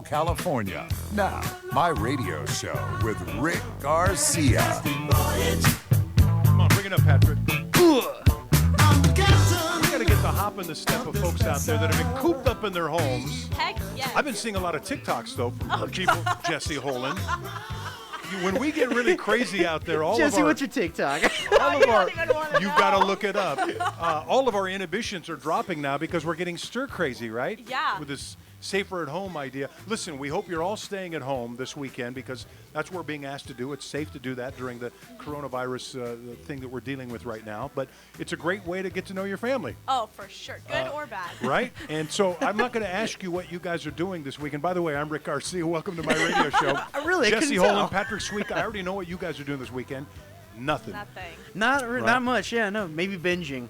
Carmel, California. Now, my radio show with Rick Garcia. Come on, bring it up, Patrick. We got to get the hop in the step of folks out there that have been cooped up in their homes. Heck yes. I've been seeing a lot of TikToks, though, from people. Jesse Holland. When we get really crazy out there, Jesse, what's your TikTok? You've got to look it up. All of our inhibitions are dropping now because we're getting stir crazy, right? Yeah. With this safer at home idea. Listen, we hope you're all staying at home this weekend because that's what we're being asked to do. It's safe to do that during the coronavirus thing that we're dealing with right now. But it's a great way to get to know your family. Oh, for sure. Good or bad. Right? And so I'm not going to ask you what you guys are doing this weekend. By the way, I'm Rick Garcia. Welcome to my radio show. Jesse Holland, Patrick Sweek. I already know what you guys are doing this weekend. Nothing. Not much. Yeah, no, maybe binging.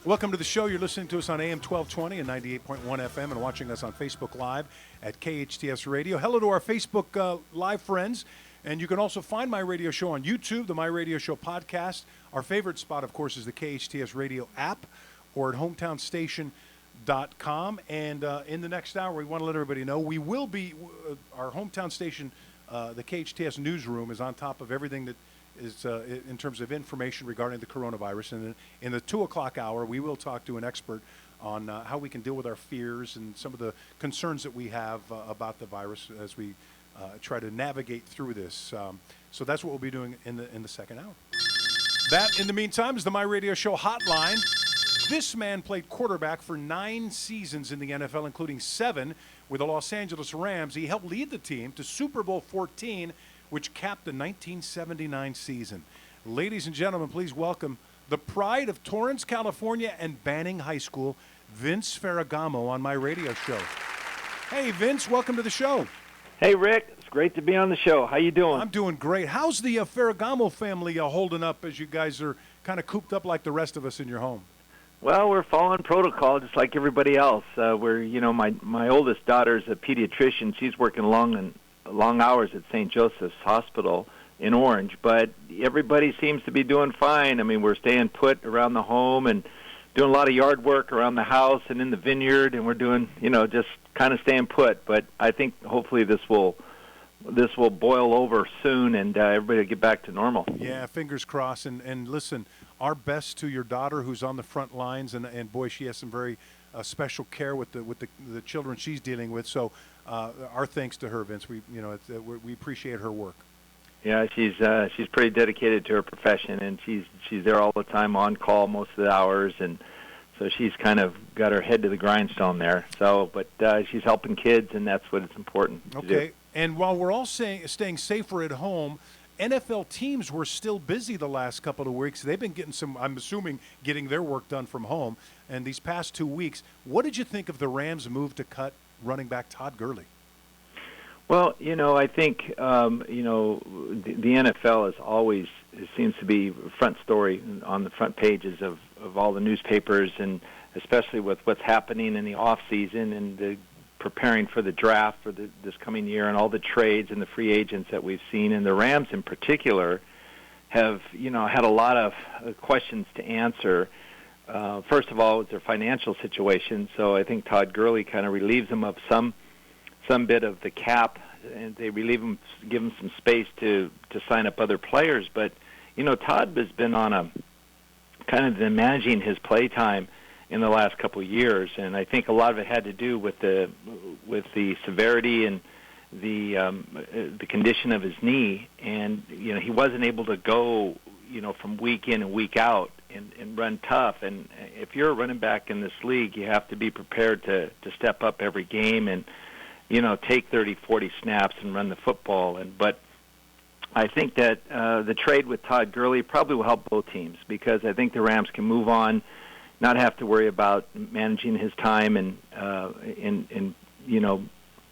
Welcome to the show. You're listening to us on AM 1220 and 98.1 FM and watching us on Facebook Live at KHTS Radio. Hello to our Facebook Live friends. And you can also find my radio show on YouTube, the My Radio Show podcast. Our favorite spot, of course, is the KHTS Radio app or at hometownstation.com. And in the next hour, we want to let everybody know we will be, our hometown station, the KHTS newsroom is on top of everything that is in terms of information regarding the coronavirus. And in the 2 o'clock hour, we will talk to an expert on how we can deal with our fears and some of the concerns that we have about the virus as we try to navigate through this. So that's what we'll be doing in the second hour. That, in the meantime, is the My Radio Show hotline. This man played quarterback for 9 seasons in the NFL, including 7 with the Los Angeles Rams. He helped lead the team to Super Bowl 14, which capped the 1979 season. Ladies and gentlemen, please welcome the pride of Torrance, California, and Banning High School, Vince Ferragamo, on my radio show. Hey, Vince, welcome to the show. Hey, Rick. It's great to be on the show. How you doing? I'm doing great. How's the Ferragamo family holding up as you guys are kind of cooped up like the rest of us in your home? Well, we're following protocol just like everybody else. My oldest daughter's a pediatrician. She's working long hours at St. Joseph's Hospital in Orange, but everybody seems to be doing fine. I mean, we're staying put around the home and doing a lot of yard work around the house and in the vineyard, and we're doing, just kind of staying put. But I think hopefully this will boil over soon and everybody will get back to normal. Yeah, fingers crossed. And listen, our best to your daughter who's on the front lines, and boy, she has some very special care with the children she's dealing with. So our thanks to her, Vince. We appreciate her work. Yeah, she's pretty dedicated to her profession, and she's there all the time, on call most of the hours, and so she's kind of got her head to the grindstone there. So, but she's helping kids, and that's what it's important to do. Okay, and while we're all staying safer at home, NFL teams were still busy the last couple of weeks. They've been getting getting their work done from home. And these past 2 weeks, what did you think of the Rams' move to cut running back Todd Gurley? Well, I think, the NFL is always, it seems to be front story on the front pages of all the newspapers, and especially with what's happening in the off season and the preparing for the draft for this coming year and all the trades and the free agents that we've seen. And the Rams in particular have, had a lot of questions to answer. First of all, it's their financial situation. So I think Todd Gurley kind of relieves them of some bit of the cap, and they give him some space to sign up other players. But, Todd has been on a kind of been managing his play time in the last couple of years, and I think a lot of it had to do with the severity and the condition of his knee, and he wasn't able to go from week in and week out and run tough. And if you're a running back in this league, you have to be prepared to step up every game and take 30, 40 snaps and run the football. But I think that the trade with Todd Gurley probably will help both teams, because I think the Rams can move on, not have to worry about managing his time and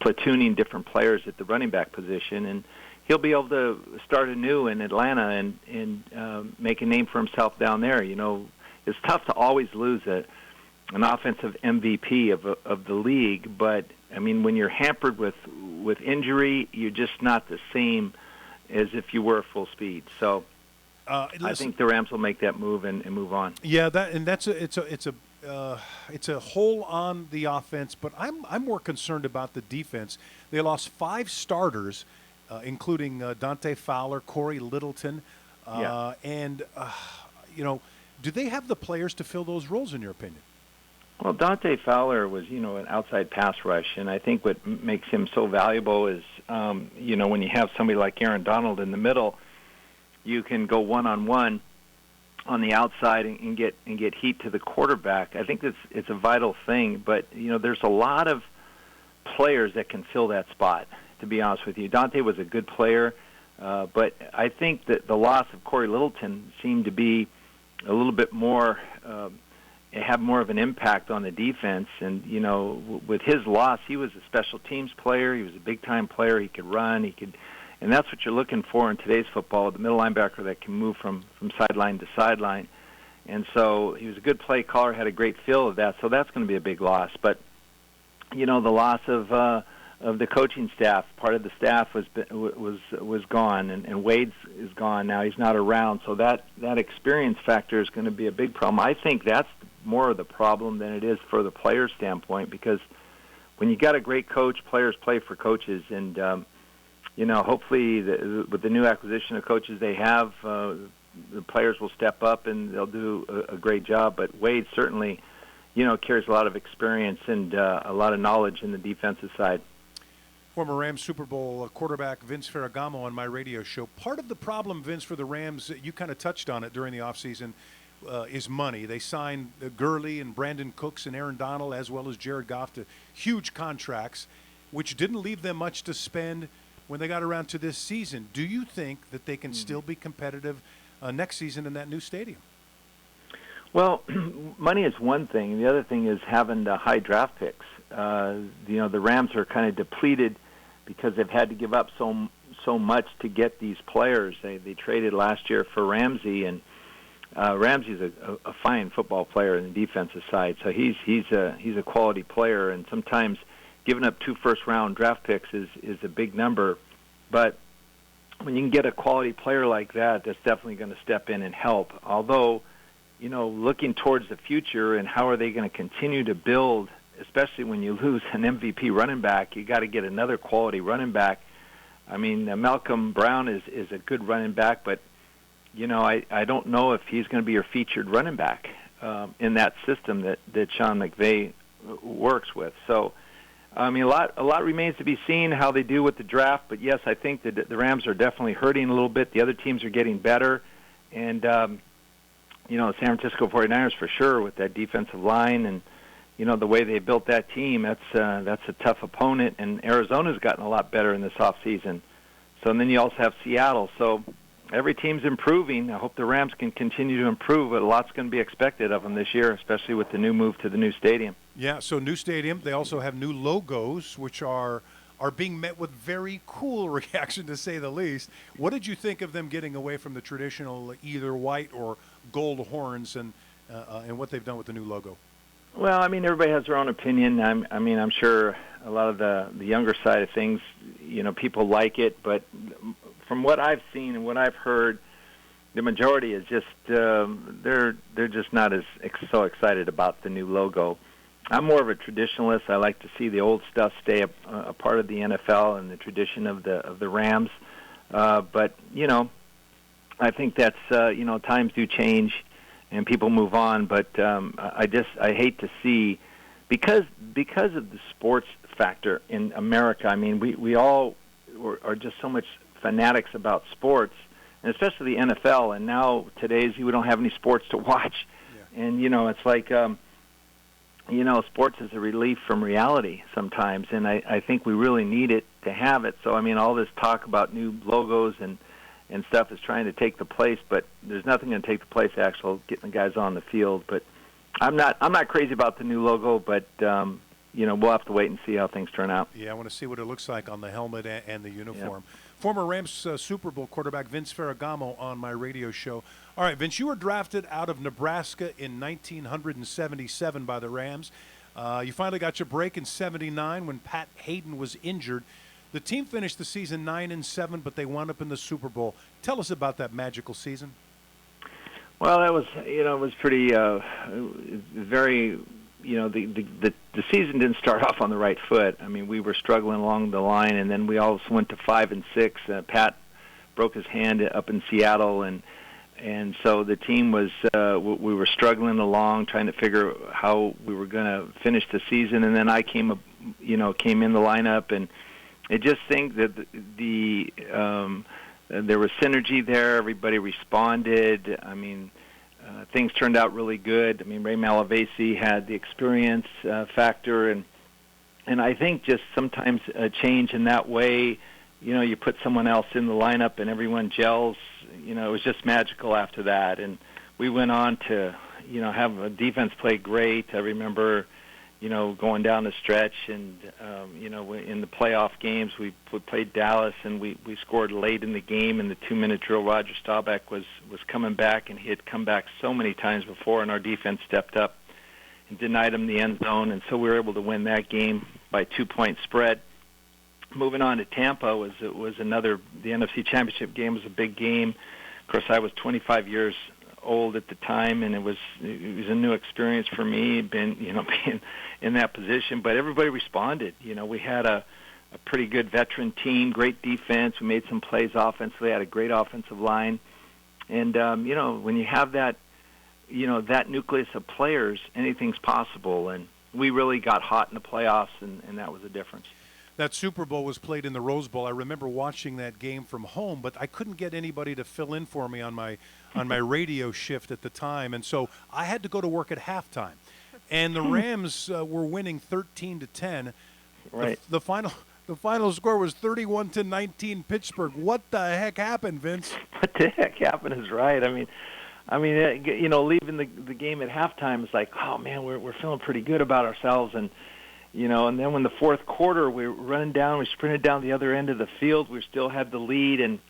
platooning different players at the running back position, and he'll be able to start anew in Atlanta and make a name for himself down there. It's tough to always lose an offensive MVP of the league, but I mean, when you're hampered with injury, you're just not the same as if you were full speed. So I think the Rams will make that move and move on. Yeah, it's it's a hole on the offense, but I'm more concerned about the defense. They lost 5 starters, including Dante Fowler, Corey Littleton, and do they have the players to fill those roles, in your opinion? Well, Dante Fowler was, an outside pass rush, and I think what makes him so valuable is, when you have somebody like Aaron Donald in the middle, you can go one-on-one on the outside and get heat to the quarterback. I think it's a vital thing, but there's a lot of players that can fill that spot. To be honest with you, Dante was a good player, but I think that the loss of Corey Littleton seemed to be a little bit more have more of an impact on the defense. And with his loss, he was a special teams player. He was a big time player. He could run. And that's what you're looking for in today's football, the middle linebacker that can move from sideline to sideline. And so he was a good play caller, had a great feel of that. So that's going to be a big loss. But the loss of the coaching staff, part of the staff was gone, and Wade's is gone now. He's not around, so that experience factor is going to be a big problem. I think that's more of the problem than it is for the player standpoint, because when you got a great coach, players play for coaches, and hopefully with the new acquisition of coaches they have, the players will step up and they'll do a great job. But Wade certainly, carries a lot of experience and a lot of knowledge in the defensive side. Former Rams Super Bowl quarterback Vince Ferragamo on my radio show. Part of the problem, Vince, for the Rams, you kind of touched on it during the offseason, is money. They signed Gurley and Brandon Cooks and Aaron Donald, as well as Jared Goff, to huge contracts, which didn't leave them much to spend when they got around to this season. Do you think that they can still be competitive next season in that new stadium? Well, money is one thing. The other thing is having the high draft picks. The Rams are kind of depleted because they've had to give up so much to get these players. They traded last year for Ramsey, and Ramsey's a fine football player in the defensive side. So he's a quality player, and sometimes giving up 2 first-round draft picks is a big number. But when you can get a quality player like that, that's definitely going to step in and help. Although, looking towards the future and how are they going to continue to build, especially when you lose an MVP running back, you got to get another quality running back. I mean, Malcolm Brown is a good running back, but I don't know if he's going to be your featured running back in that system that Sean McVay works with. So, I mean, a lot remains to be seen how they do with the draft. But yes, I think that the Rams are definitely hurting a little bit. The other teams are getting better, and San Francisco 49ers for sure with that defensive line and the way they built that team. That's a tough opponent, and Arizona's gotten a lot better in this offseason. So, and then you also have Seattle. So every team's improving. I hope the Rams can continue to improve, but a lot's going to be expected of them this year, especially with the new move to the new stadium. Yeah, so new stadium. They also have new logos, which are being met with very cool reaction, to say the least. What did you think of them getting away from the traditional either white or gold horns and what they've done with the new logo? Well, I mean, everybody has their own opinion. I'm sure a lot of the younger side of things, people like it, but from what I've seen and what I've heard, the majority is just they're just not as so excited about the new logo. I'm more of a traditionalist. I like to see the old stuff stay a part of the NFL and the tradition of the Rams. But I think that's times do change and people move on. But I hate to see because of the sports factor in America. I mean, we all are just so much fanatics about sports, and especially the NFL. And now today's we don't have any sports to watch, and it's like. Sports is a relief from reality sometimes, and I think we really need it to have it. So, I mean, all this talk about new logos and stuff is trying to take the place, but there's nothing going to take the place of actual getting the guys on the field. But I'm not crazy about the new logo, but we'll have to wait and see how things turn out. Yeah, I want to see what it looks like on the helmet and the uniform. Yep. Former Rams Super Bowl quarterback Vince Ferragamo on my radio show. All right, Vince, you were drafted out of Nebraska in 1977 by the Rams. You finally got your break in '79 when Pat Hayden was injured. The team finished the season 9-7, but they wound up in the Super Bowl. Tell us about that magical season. Well, that was, it was pretty, very, the season didn't start off on the right foot. I mean, we were struggling along the line, and then we also went to 5-6. Pat broke his hand up in Seattle, and so the team was, we were struggling along, trying to figure how we were going to finish the season, and then I came in the lineup, and I just think that there was synergy there. Everybody responded. I mean, things turned out really good. I mean, Ray Malavasi had the experience factor, and I think just sometimes a change in that way, you put someone else in the lineup and everyone gels. It was just magical after that. And we went on to, have a defense play great. I remember, going down the stretch and, in the playoff games, we played Dallas and we scored late in the game in the 2-minute drill. Roger Staubach was coming back, and he had come back so many times before, and our defense stepped up and denied him the end zone. And so we were able to win that game by 2-point spread. Moving on to Tampa was another, the NFC Championship game was a big game. Of course, I was 25 years old at the time, and it was a new experience for me, being in that position. But everybody responded. We had a pretty good veteran team, great defense. We made some plays offensively, had a great offensive line, and when you have that, that nucleus of players, anything's possible. And we really got hot in the playoffs, and that was the difference. That Super Bowl was played in the Rose Bowl. I remember watching that game from home, but I couldn't get anybody to fill in for me on my radio shift at the time, and so I had to go to work at halftime. And the Rams were winning 13-10. Right. The final score was 31-19 Pittsburgh. What the heck happened, Vince? What the heck happened is right. I mean, leaving the game at halftime is like, oh man, we're feeling pretty good about ourselves, and and then when the fourth quarter, we were running down, we sprinted down the other end of the field, we still had the lead, and,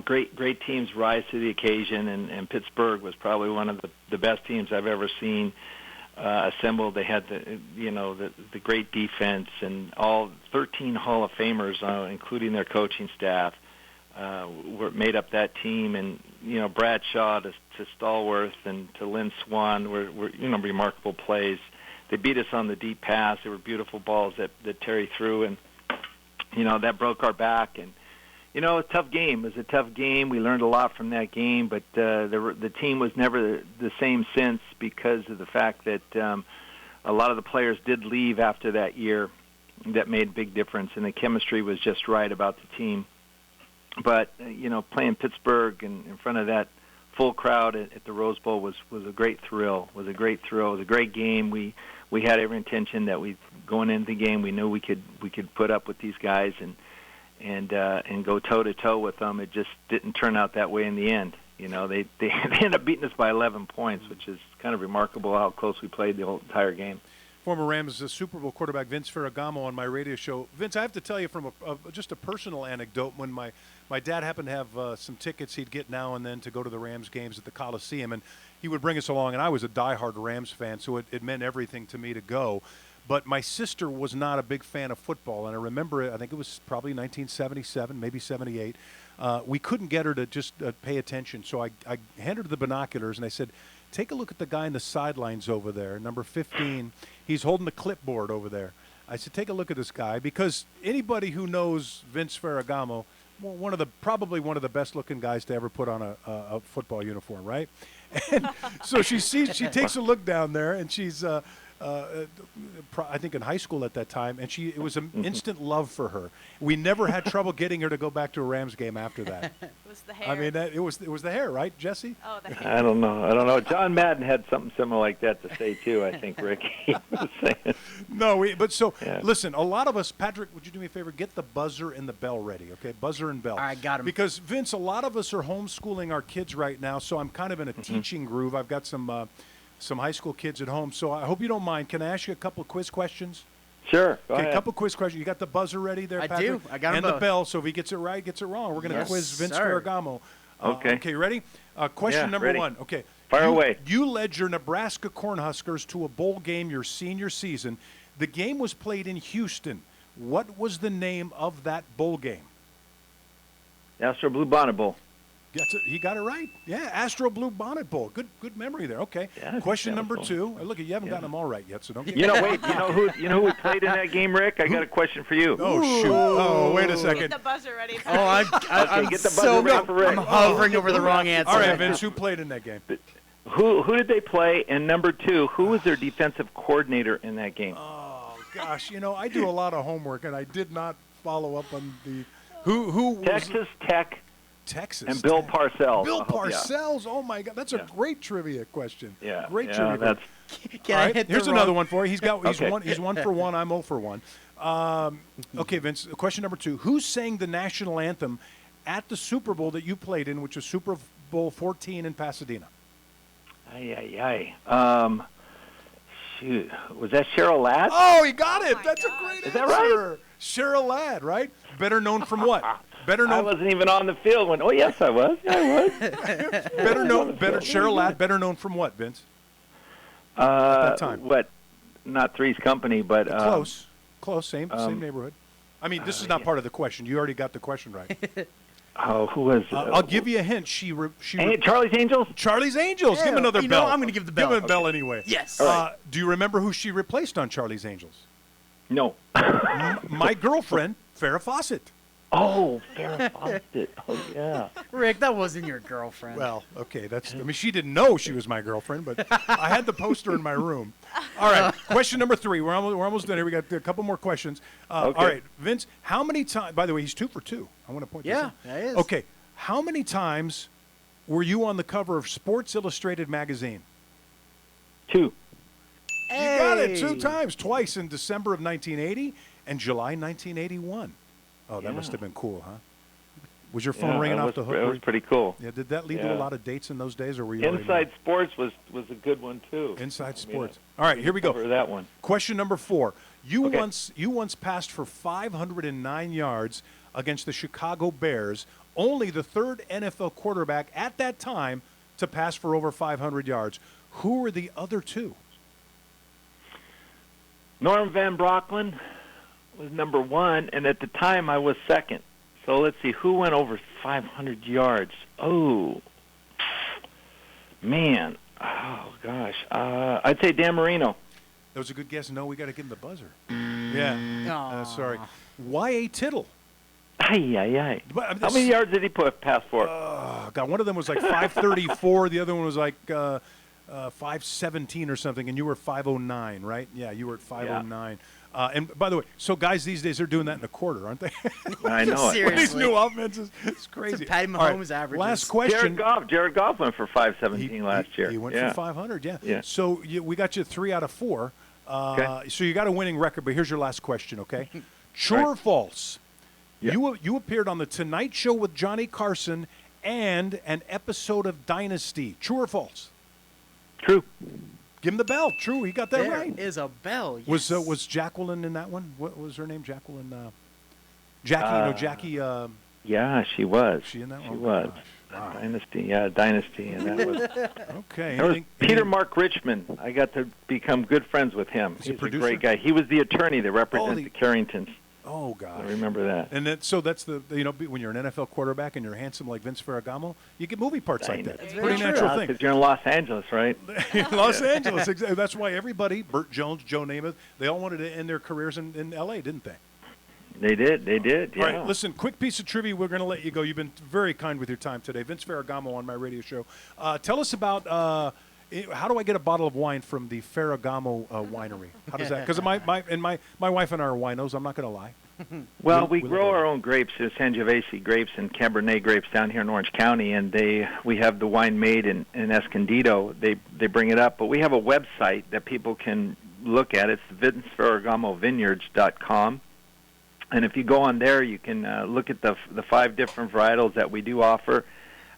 great teams rise to the occasion, and Pittsburgh was probably one of the best teams I've ever seen assembled. They had the great defense, and all 13 Hall of Famers, including their coaching staff, were made up that team, and, Bradshaw to Stallworth and to Lynn Swan were remarkable plays. They beat us on the deep pass. They were beautiful balls that Terry threw, and, that broke our back. And, a tough game. It was a tough game. We learned a lot from that game, but the team was never the same since because of the fact that a lot of the players did leave after that year. That made a big difference, and the chemistry was just right about the team. But, playing Pittsburgh in front of that full crowd at the Rose Bowl was a great thrill. It was a great game. We had every intention that going into the game, we knew we could put up with these guys and go toe to toe with them. It just didn't turn out that way in the end. They ended up beating us by 11 points, which is kind of remarkable how close we played the whole entire game. Former Rams Super Bowl quarterback Vince Ferragamo on my radio show. Vince, I have to tell you from just a personal anecdote. When my dad happened to have some tickets he'd get now and then to go to the Rams games at the Coliseum, and he would bring us along, and I was a diehard Rams fan, so it meant everything to me to go. But my sister was not a big fan of football, and I remember, I think it was probably 1977, maybe 78. We couldn't get her to just pay attention, so I handed her the binoculars, and I said, take a look at the guy in the sidelines over there, number 15. He's holding the clipboard over there. I said, take a look at this guy, because anybody who knows Vince Ferragamo, probably one of the best-looking guys to ever put on a football uniform, right? And so she takes a look down there, and she's, I think, in high school at that time, and it was an instant love for her. We never had trouble getting her to go back to a Rams game after that. It was the hair. I mean, it was the hair, right, Jesse? Oh, the hair. I don't know. John Madden had something similar like that to say too. I think Rick was saying. No, Yeah. Listen. A lot of us, Patrick, would you do me a favor? Get the buzzer and the bell ready, okay? Buzzer and bell. All right, got 'em. Because Vince, a lot of us are homeschooling our kids right now, so I'm kind of in a teaching groove. I've got some high school kids at home, so I hope you don't mind. Can I ask you a couple of quiz questions? Sure. Go Okay, ahead. a couple of quiz questions. You got the buzzer ready there, I Patrick? do. I got 'em And the both. bell, so if he gets it right, gets it wrong. We're going to Yes, quiz Vince sir. Ferragamo. Okay. Okay, ready? Question Yeah, number ready. 1. Okay. Fire away. You led your Nebraska Cornhuskers to a bowl game your senior season. The game was played in Houston. What was the name of that bowl game? Astro Blue Bonnet Bowl. He got it right. Yeah, Astro Blue Bonnet Bowl. Good memory there. Okay. Yeah, Question number cool. 2. Look, you haven't gotten them all right yet, so don't get Wait. You know who played in that game, Rick? I got a question for you. Oh, shoot. Oh, wait a Get second. the buzzer ready. I'm get the buzzer so ready for Rick. I'm hovering over the wrong answer. All right, Vince, who played in that game? Who did they play? And number 2, who was their defensive coordinator in that game? Oh, gosh. I do a lot of homework, and I did not follow up on the who was Texas Tech. Texas And Bill Tech. Parcells. Bill Parcells. Oh my God, that's a great trivia question. Yeah. Great trivia. That's Can All I right, hit the here's wrong- another one for you. He's Okay. 1 for 1. I'm 0 for 1. Okay, Vince. Question number 2. Who sang the national anthem at the Super Bowl that you played in, which was Super Bowl 14 in Pasadena? Shoot. Was that Cheryl Ladd? Oh, he got it. my That's God. a great Is that answer. Cheryl Ladd, right? Better known from what? Better I known. wasn't even on the field when. Oh, yes, I was. Yeah, I was. Cheryl Ladd. Better known from what, Vince? that time. What? Not Three's Company, but Close. Same neighborhood. I mean, this is not part of the question. You already got the question right. Who was? I'll give you a hint. Charlie's Angels. Charlie's Angels. Give him another bell. I'm going to give the bell. Give him a bell anyway. Yes. Do you remember who she replaced on Charlie's Angels? No. My girlfriend, Farrah Fawcett. Oh, Farrah Fawcett. Oh, yeah. Rick, that wasn't your girlfriend. Well, okay. She didn't know she was my girlfriend, but I had the poster in my room. All right. Question number 3. We're almost done here. We got a couple more questions. Okay. All right, Vince. How many times? By the way, he's 2 for 2. I want to point this out. Yeah, that is. Okay. How many times were you on the cover of Sports Illustrated magazine? 2. You got it 2 times. Twice in December of 1980 and July 1981. Oh, that must have been cool, huh? Was your phone ringing off the hook? It was pretty cool. Yeah, did that lead to a lot of dates in those days, or were you Inside Sports was a good one too. Inside Sports. All right, here we go. Cover that one. Question number 4. You Okay. once passed for 509 yards against the Chicago Bears, only the 3rd NFL quarterback at that time to pass for over 500 yards. Who were the other 2? Norm Van Brocklin was number 1, and at the time I was 2nd. So let's see, who went over 500 yards? Oh, man. Oh, gosh. I'd say Dan Marino. That was a good guess. No, we got to give him the buzzer. Yeah. Aw. Sorry. Y.A. Tittle. Ay. But, How many yards did he pass for? God, one of them was like 534. The other one was like 517 or something, and you were 509, right? Yeah, you were at 509. And by the way, so guys these days, they're doing that in a quarter, aren't they? I know it. Seriously. With these new offenses, it's crazy. Patty All right, Mahomes averages. Last question. Jared Goff went for 517 last year. He went for 500, Yeah. So we got you 3 out of 4. Okay. So you got a winning record, but here's your last question, okay? True or false? Yeah. You appeared on The Tonight Show with Johnny Carson and an episode of Dynasty. True or false? True. Give him the bell. True, he got that There right. is a bell. Yes. Was Jacqueline in that one? What was her name? Jacqueline. Jackie. Yeah, she was. She in that She one? was. Wow. Dynasty, and that was. Okay. There was Peter Mark Richmond. I got to become good friends with him. He's a He's a producer? great guy. He was the attorney that represented the Carringtons. Oh gosh. I remember that. And that's when you're an NFL quarterback and you're handsome like Vince Ferragamo, you get movie parts like that. It's a pretty natural thing. Because you're in Los Angeles, right? Los Angeles, exactly. That's why everybody, Burt Jones, Joe Namath, they all wanted to end their careers in L.A., didn't they? They did. Yeah. All right, listen, quick piece of trivia. We're going to let you go. You've been very kind with your time today. Vince Ferragamo on my radio show. Tell us about how do I get a bottle of wine from the Ferragamo winery? How does that? Because my wife and I are winos. I'm not going to lie. Well, we grow our own grapes, Sangiovese grapes and Cabernet grapes down here in Orange County, and we have the wine made in Escondido. They bring it up, but we have a website that people can look at. It's VinceFerragamoVineyards.com. And if you go on there, you can look at the 5 different varietals that we do offer.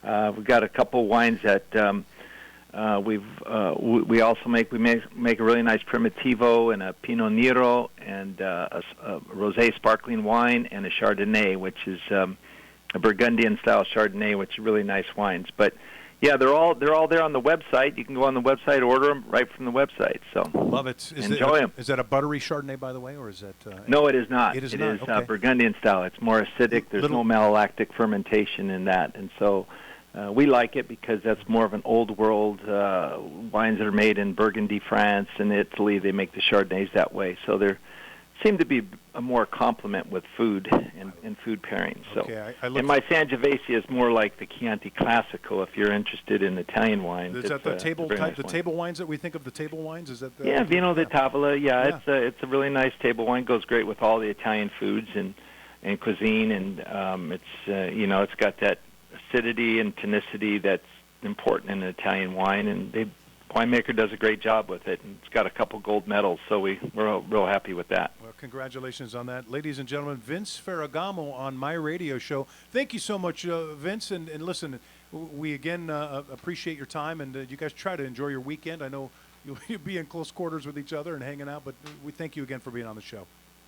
We've got a couple wines that we also make. We make a really nice Primitivo and a Pinot Nero and a rosé sparkling wine and a Chardonnay, which is a Burgundian style Chardonnay, which is really nice wines. But yeah, they're all there on the website. You can go on the website, order them right from the website. So love it. Enjoy them. Is that a buttery Chardonnay, by the way, or is that? No, it is not. It is not. Okay. Burgundian style. It's more acidic. There's no malolactic fermentation in that, and so We like it because that's more of an old world wines that are made in Burgundy, France, and Italy. They make the Chardonnays that way. So there seem to be a more complement with food and food pairings. So, okay, and my Sangiovese is more like the Chianti Classico. If you're interested in Italian wine, is that the table type, the table wines that we think of the table wines? Is that the, Vino di Tavola? Yeah, it's a really nice table wine. Goes great with all the Italian foods and cuisine, and it's it's got that acidity and tonicity that's important in an Italian wine, and the winemaker does a great job with it, and it's got a couple gold medals, so we're real happy with that. Well, congratulations on that. Ladies and gentlemen, Vince Ferragamo on my radio show. Thank you so much, Vince, and listen, we again appreciate your time, and you guys try to enjoy your weekend. I know you'll be in close quarters with each other and hanging out, but we thank you again for being on the show.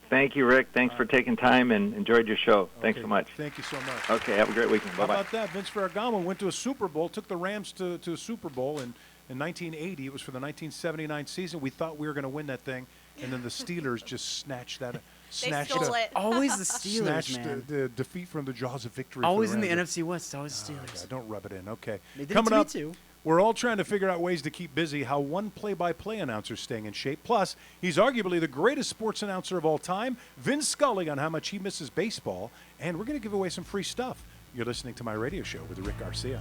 Thank you, Rick. Thanks for taking time and enjoyed your show. Thanks so much. Thank you so much. Okay, have a great weekend. Bye-bye. How about that? Vince Ferragamo went to a Super Bowl, took the Rams to a Super Bowl in 1980. It was for the 1979 season. We thought we were going to win that thing, and then the Steelers just snatched that. They stole it. Always the Steelers, snatched man. the defeat from the jaws of victory. Always for in the the Rams. NFC West. Always Steelers. God, don't rub it in. Okay. They did Coming it to up, me too. we're all trying to figure out ways to keep busy, how one play-by-play announcer is staying in shape. Plus, he's arguably the greatest sports announcer of all time, Vin Scully, on how much he misses baseball. And we're going to give away some free stuff. You're listening to my radio show with Rick Garcia.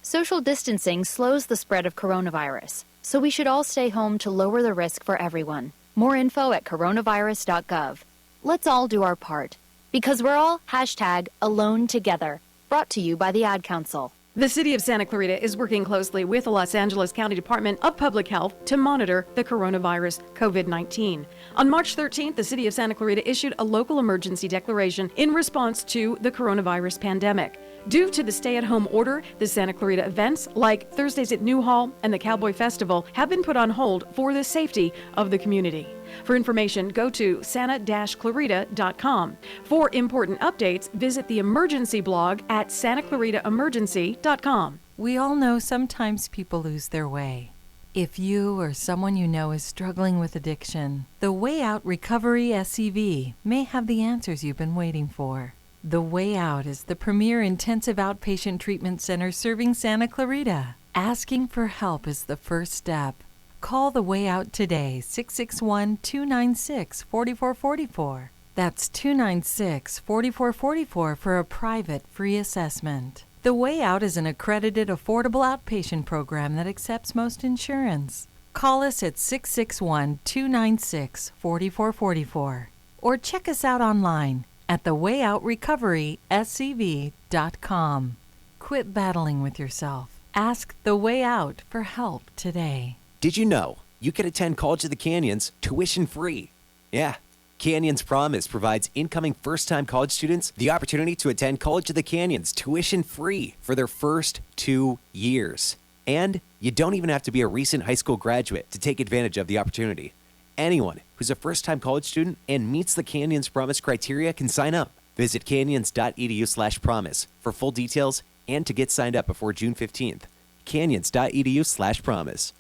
Social distancing slows the spread of coronavirus, so we should all stay home to lower the risk for everyone. More info at coronavirus.gov. Let's all do our part, because we're all #AloneTogether, brought to you by the Ad Council. The City of Santa Clarita is working closely with the Los Angeles County Department of Public Health to monitor the coronavirus COVID-19. On March 13th, the City of Santa Clarita issued a local emergency declaration in response to the coronavirus pandemic. Due to the stay-at-home order, the Santa Clarita events like Thursdays at Newhall and the Cowboy Festival have been put on hold for the safety of the community. For information, go to santa-clarita.com. For important updates, visit the emergency blog at santaclaritaemergency.com. We all know sometimes people lose their way. If you or someone you know is struggling with addiction, the Way Out Recovery SCV may have the answers you've been waiting for. The Way Out is the premier intensive outpatient treatment center serving Santa Clarita. Asking for help is the first step. Call The Way Out today, 661-296-4444. That's 296-4444 for a private free assessment. The Way Out is an accredited, affordable outpatient program that accepts most insurance. Call us at 661-296-4444 or check us out online at thewayoutrrecoveryscv.com. Quit battling with yourself. Ask The Way Out for help today. Did you know you can attend College of the Canyons tuition free? Yeah. Canyons Promise provides incoming first-time college students the opportunity to attend College of the Canyons tuition free for their first 2 years. And you don't even have to be a recent high school graduate to take advantage of the opportunity. Anyone who's a first-time college student and meets the Canyons Promise criteria can sign up. Visit canyons.edu/promise for full details and to get signed up before June 15th. canyons.edu/promise.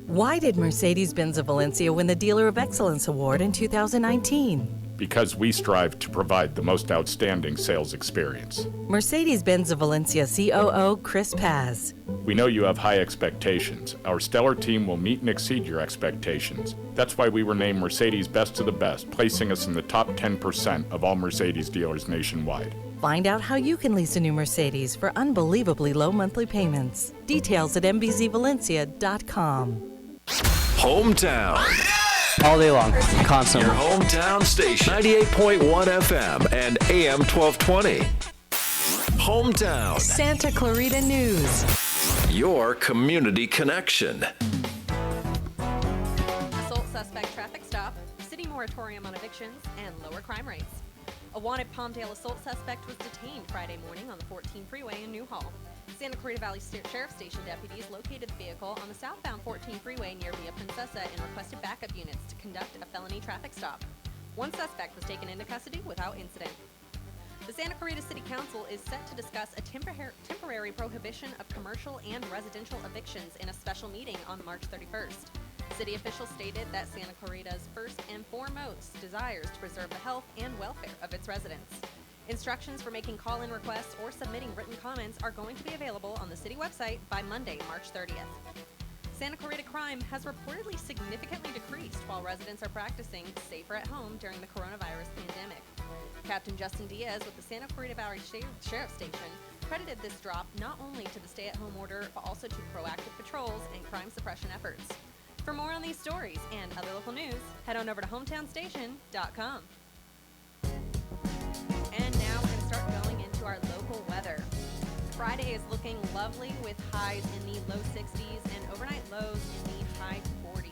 Why did Mercedes-Benz of Valencia win the Dealer of Excellence Award in 2019? Because we strive to provide the most outstanding sales experience. Mercedes-Benz of Valencia COO Chris Paz. We know you have high expectations. Our stellar team will meet and exceed your expectations. That's why we were named Mercedes Best of the Best, placing us in the top 10% of all Mercedes dealers nationwide. Find out how you can lease a new Mercedes for unbelievably low monthly payments. Details at mbzvalencia.com. Hometown. All day long, constantly. Your hometown station, 98.1 FM and AM 1220. Hometown. Santa Clarita News. Your community connection. Assault suspect traffic stop, city moratorium on evictions, and lower crime rates. A wanted Palmdale assault suspect was detained Friday morning on the 14 freeway in Newhall. Santa Clarita Valley Sheriff's Station deputies located the vehicle on the southbound 14 freeway near Via Princesa and requested backup units to conduct a felony traffic stop. One suspect was taken into custody without incident. The Santa Clarita City Council is set to discuss a temporary prohibition of commercial and residential evictions in a special meeting on March 31st. City officials stated that Santa Clarita's first and foremost desires to preserve the health and welfare of its residents. Instructions for making call-in requests or submitting written comments are going to be available on the city website by Monday, March 30th. Santa Clarita crime has reportedly significantly decreased while residents are practicing safer at home during the coronavirus pandemic. Captain Justin Diaz with the Santa Clarita Valley Sheriff's Station credited this drop not only to the stay-at-home order, but also to proactive patrols and crime suppression efforts. For more on these stories and other local news, head on over to hometownstation.com. And now we're going to start going into our local weather. Friday is looking lovely with highs in the low 60s and overnight lows in the high 40s.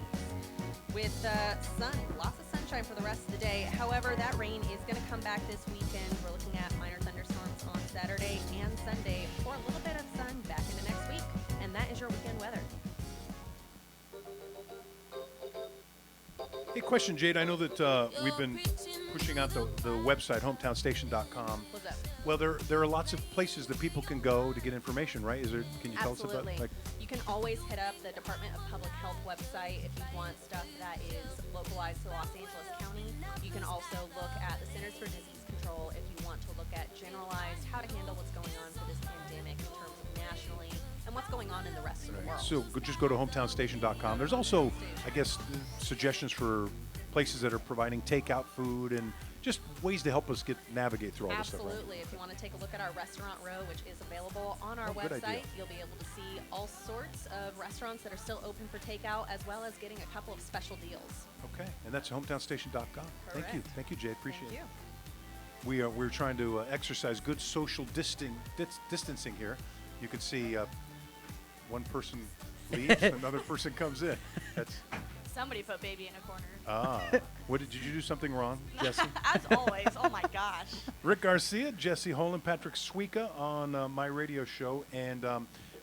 With sun, lots of sunshine for the rest of the day. However, that rain is going to come back this weekend. We're looking at minor thunderstorms on Saturday and Sunday for a little bit of sun back into next week. And that is your weekend weather. Hey, question, Jade. I know that we've been pushing out the website, hometownstation.com. What's up? Well, there are lots of places that people can go to get information, right? Can you tell us Absolutely. about You can always hit up the Department of Public Health website if you want stuff that is localized to Los Angeles County. You can also look at the Centers for Disease Control if you want to look at generalized how to handle what's going on for this pandemic in terms of nationally and what's going on in the rest of the world. So just go to hometownstation.com. There's also, I guess, suggestions for places that are providing takeout food and just ways to help us navigate through all this stuff. Absolutely. If you want to take a look at our restaurant row, which is available on our website, you'll be able to see all sorts of restaurants that are still open for takeout, as well as getting a couple of special deals. Okay, and that's hometownstation.com. Thank you, Jay. Appreciate it. You. We're trying to exercise good social distancing here. You can see one person leaves, another person comes in. That's somebody put baby in a corner. Did you do something wrong, Jesse? As always. Oh my gosh. Rick Garcia, Jesse Holland, Patrick Suika on my radio show, and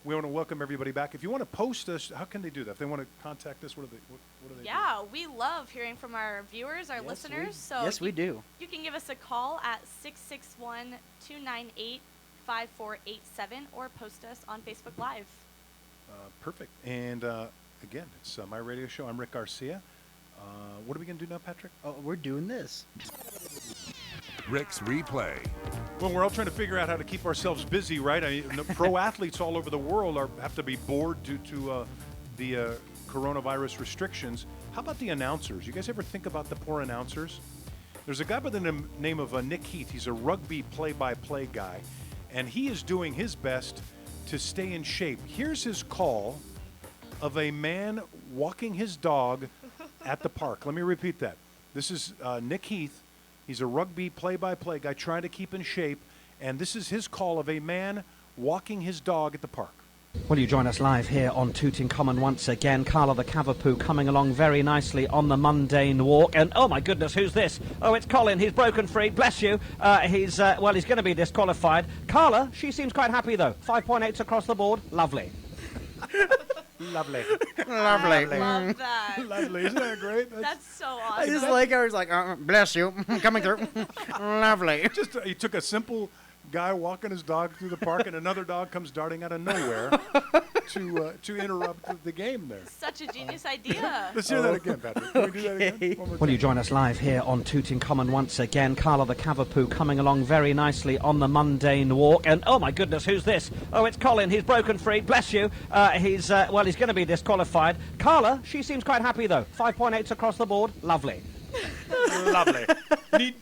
we want to welcome everybody back. If you want to post us, how can they do that? If they want to contact us, what do they do? Yeah, we love hearing from our viewers, our listeners. Yes, we do. You can give us a call at 661-298-5487 or post us on Facebook Live. Perfect. And again, it's my radio show. I'm Rick Garcia. What are we going to do now, Patrick? Oh, we're doing this. Rick's Replay. Well, we're all trying to figure out how to keep ourselves busy, right? Pro athletes all over the world have to be bored due to the coronavirus restrictions. How about the announcers? You guys ever think about the poor announcers? There's a guy by the name of Nick Heath. He's a rugby play-by-play guy, and he is doing his best to stay in shape. Here's his call of a man walking his dog at the park. Let me repeat that. This is Nick Heath. He's a rugby play-by-play guy trying to keep in shape, and this is his call of a man walking his dog at the park. Well, you join us live here on Tooting Common once again. Carla the Cavapoo coming along very nicely on the mundane walk. And, oh, my goodness, who's this? Oh, it's Colin. He's broken free. Bless you. He's going to be disqualified. Carla, she seems quite happy, though. 5.8s across the board. Lovely. Lovely. I love that. Lovely. Isn't that great? That's so I awesome. just like how he's like, bless you, coming through. Lovely. He took a simple guy walking his dog through the park, and another dog comes darting out of nowhere to interrupt the game there. Such a genius idea. Let's hear that again, Patrick. Can we do that again? One more Well, time. you join us live here on Tooting Common once again. Carla the Cavapoo coming along very nicely on the mundane walk. And, oh, my goodness, who's this? Oh, it's Colin. He's broken free. Bless you. He's going to be disqualified. Carla, she seems quite happy, though. 5.8s across the board. Lovely. Lovely.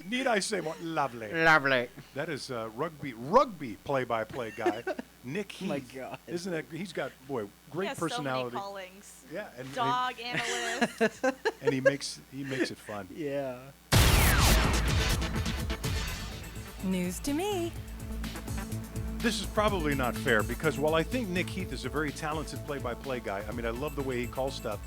Need I say more? Lovely. Lovely. That is rugby play-by-play guy, Nick Heath. Oh my God. Isn't that? He's got great He has personality. so many callings. Yeah, Dog analyst. and he makes it fun. Yeah. News to me. This is probably not fair because while I think Nick Heath is a very talented play-by-play guy, I mean I love the way he calls stuff.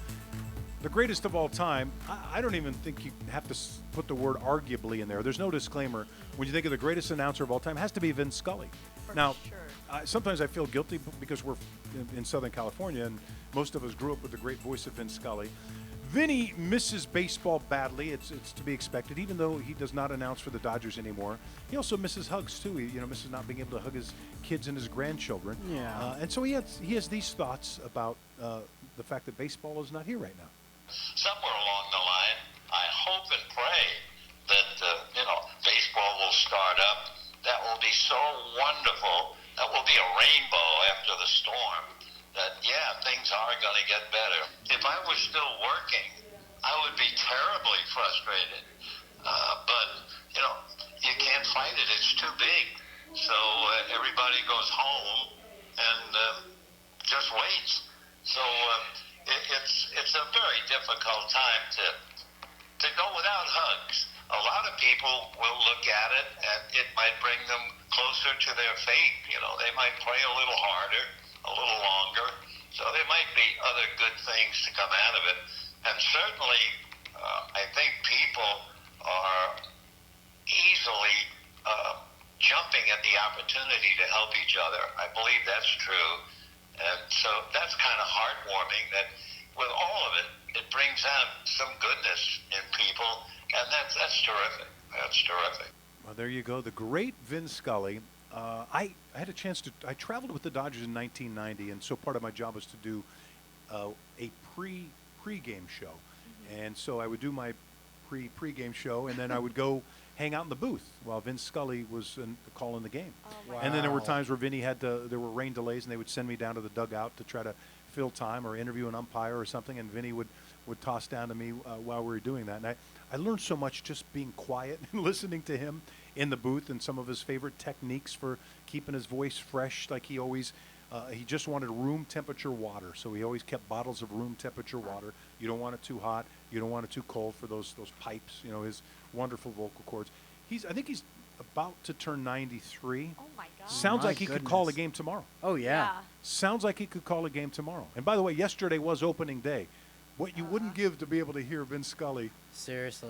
The greatest of all time, I don't even think you have to put the word arguably in there. There's no disclaimer. When you think of the greatest announcer of all time, it has to be Vince Scully. Now, sometimes I feel guilty because we're in Southern California and most of us grew up with the great voice of Vince Scully. Vinny misses baseball badly. It's to be expected, even though he does not announce for the Dodgers anymore. He also misses hugs too. He misses not being able to hug his kids and his grandchildren. Yeah. And so he has these thoughts about the fact that baseball is not here right now. Somewhere along the line, I hope and pray that baseball will start up. That will be so wonderful. That will be a rainbow after the storm. That, things are going to get better. If I was still working, I would be terribly frustrated. But, you can't fight it. It's too big. So everybody goes home and just waits. So it's a very difficult time to go without hugs. A lot of people will look at it, and it might bring them closer to their fate. They might play a little harder, a little longer. So there might be other good things to come out of it. And certainly, I think people are easily jumping at the opportunity to help each other. I believe that's true. And so that's kind of heartwarming that with all of it, it brings out some goodness in people. And that's terrific. That's terrific. Well, there you go. The great Vin Scully. I had a chance to. I traveled with the Dodgers in 1990, and so part of my job was to do a pre-game show, and so I would do my pre-game show, and then I would go hang out in the booth while Vin Scully was calling the game. Oh, wow. And then there were times where Vinny there were rain delays, and they would send me down to the dugout to try to fill time or interview an umpire or something, and Vinny would toss down to me while we were doing that. And I learned so much just being quiet and listening to him in the booth and some of his favorite techniques for keeping his voice fresh. Like he just wanted room temperature water, so he always kept bottles of room temperature water. You don't want it too hot, you don't want it too cold for those pipes, his wonderful vocal cords. I think he's about to turn 93. Oh my God. Sounds like he could call a game tomorrow. Oh, yeah. Sounds like he could call a game tomorrow. And by the way, yesterday was opening day. What you wouldn't give to be able to hear Vin Scully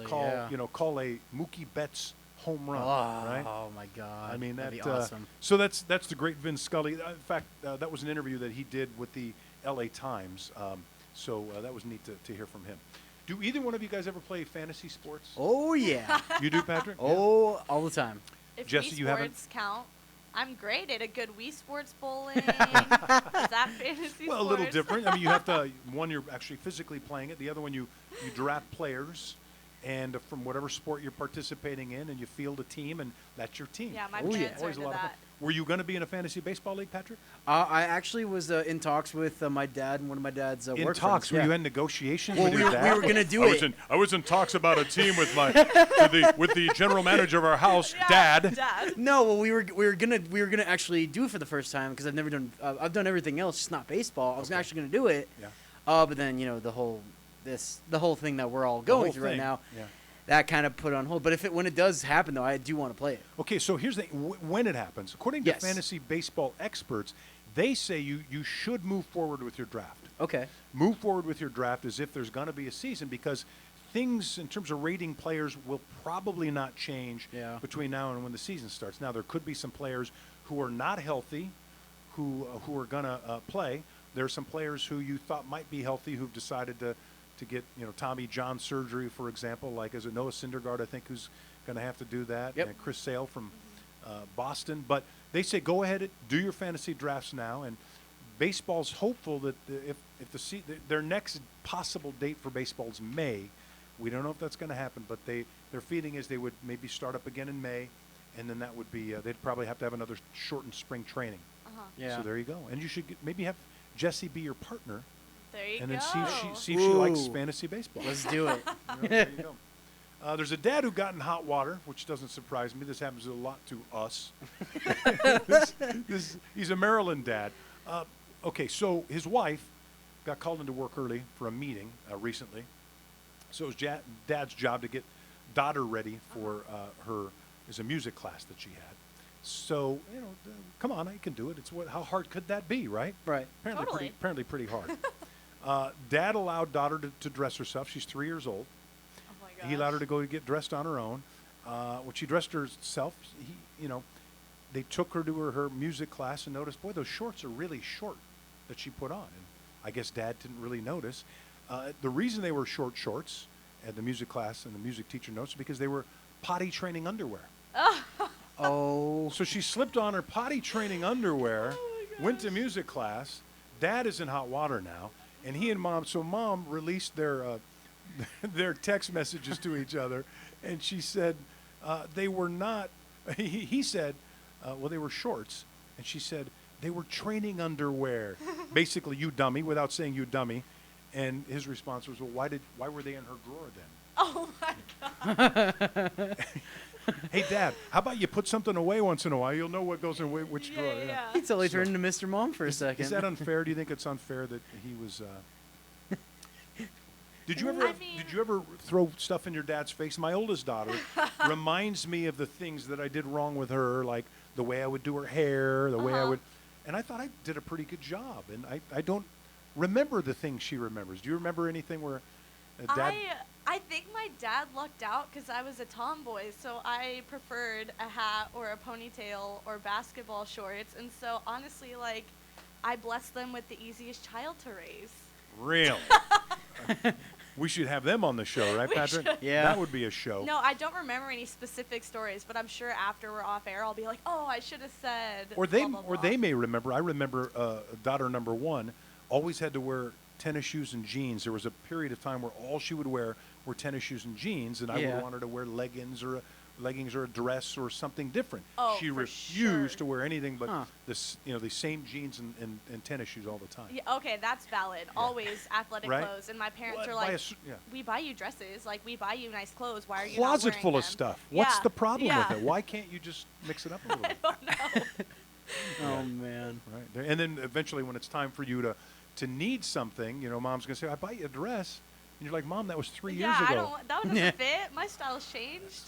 call a Mookie Betts home run, right? Oh my God! I mean, that'd be awesome. So that's the great Vin Scully. In fact, that was an interview that he did with the L.A. Times. So that was neat to hear from him. Do either one of you guys ever play fantasy sports? Oh yeah. You do, Patrick? Oh, yeah. All the time. If Jesse, Wii you haven't? Sports count, I'm great at a good Wii Sports bowling. Is that fantasy Well, sports? a little different. I mean, you have to, one, you're actually physically playing it. The other one, you draft players, and from whatever sport you're participating in, and you field a team, and that's your team. Yeah, my parents are Always a into lot of fun. that. Were you going to be in a fantasy baseball league, Patrick? I actually was in talks with my dad and one of my dad's work in talks? friends. Were you in negotiations Well, with your dad? we were going to do it. I was in talks about a team with with the general manager of our house, Dad. No, well, we were gonna actually do it for the first time because I've never done. I've done everything else, just not baseball. I was actually gonna do it. Yeah. But then the whole thing that we're all going through right now. Yeah. That kind of put on hold. But when it does happen, though, I do want to play it. Okay, so here's the when it happens. According to fantasy baseball experts, they say you should move forward with your draft. Okay. Move forward with your draft as if there's going to be a season because things in terms of rating players will probably not change between now and when the season starts. Now, there could be some players who are not healthy who are going to play. There are some players who you thought might be healthy who've decided to get Tommy John surgery, for example, like as a Noah Syndergaard, I think, who's going to have to do that, and Chris Sale from Boston. But they say go ahead, do your fantasy drafts now, and baseball's hopeful that if their next possible date for baseball is May. We don't know if that's going to happen, but their feeling is they would maybe start up again in May, and then that would be they'd probably have to have another shortened spring training. Yeah. So there you go, and you should maybe have Jesse be your partner. There you and go. then see if she likes fantasy baseball. Let's do it. There you go. There's a dad who got in hot water, which doesn't surprise me. This happens a lot to us. He's a Maryland dad. Okay, so his wife got called into work early for a meeting recently. So it was dad's job to get daughter ready for a music class that she had. So, come on, I can do it. How hard could that be, right? Right. Apparently pretty hard. Dad allowed daughter to dress herself. She's 3 years old. Oh my gosh. He allowed her to go get dressed on her own. When she dressed herself, they took her to her music class and noticed, boy, those shorts are really short that she put on. And I guess Dad didn't really notice. The reason they were short shorts at the music class and the music teacher notes is because they were potty training underwear. Oh. So she slipped on her potty training underwear, went to music class. Dad is in hot water now, and he and Mom. So Mom released their their text messages to each other, and she said they were not. He said, well, they were shorts, and she said they were training underwear. Basically, you dummy, without saying you dummy. And his response was, well, why were they in her drawer then? Oh my God. Hey, Dad, how about you put something away once in a while? You'll know what goes in which drawer. Yeah. He totally turned into Mr. Mom for a second. Is that unfair? Do you think it's unfair that he was? Did you ever throw stuff in your dad's face? My oldest daughter reminds me of the things that I did wrong with her, like the way I would do her hair, the way I would, and I thought I did a pretty good job. And I don't remember the things she remembers. Do you remember anything where Dad? I think my dad lucked out because I was a tomboy, so I preferred a hat or a ponytail or basketball shorts, and so honestly, like, I blessed them with the easiest child to raise. Really? We should have them on the show, right, Patrick? Yeah. That would be a show. No, I don't remember any specific stories, but I'm sure after we're off air, I'll be like, oh, I should have said. Or they, blah, blah, blah. or they may remember. I remember daughter number one always had to wear tennis shoes and jeans. There was a period of time where all she would wear were tennis shoes and jeans, and I would want her to wear leggings or a dress or something different. Oh, she refused to wear anything but the same jeans and tennis shoes all the time. Yeah, okay, that's valid. Always athletic Right? clothes, and my parents Well, are like, yeah. we buy you dresses, like we buy you nice clothes. Why are you Closet not wearing full them? of stuff. What's Yeah, the problem yeah. with it? Why can't you just mix it up a little bit? Oh, man. Right. And then eventually when it's time for you to need something, Mom's going to say, I bought you a dress. And you're like, Mom, that was 3 years ago. That doesn't fit. My style's changed.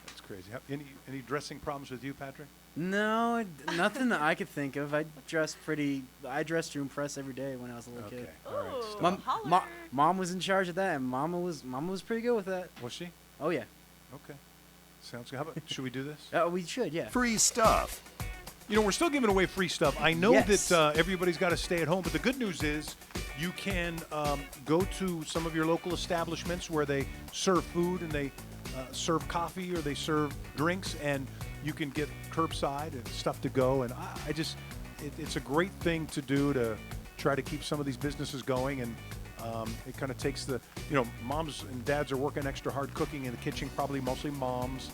That's crazy. Any dressing problems with you, Patrick? No, nothing that I could think of. I dressed room press every day when I was a little kid. All right. Mom was in charge of that, and Mama was pretty good with that. Was she? Oh yeah. Okay. Sounds good. How about, should we do this? We should, yeah. Free stuff. We're still giving away free stuff. I know that everybody's got to stay at home, but the good news is you can go to some of your local establishments where they serve food and they serve coffee or they serve drinks, and you can get curbside and stuff to go. And it's a great thing to do to try to keep some of these businesses going. And it kind of takes moms and dads are working extra hard cooking in the kitchen, probably mostly moms.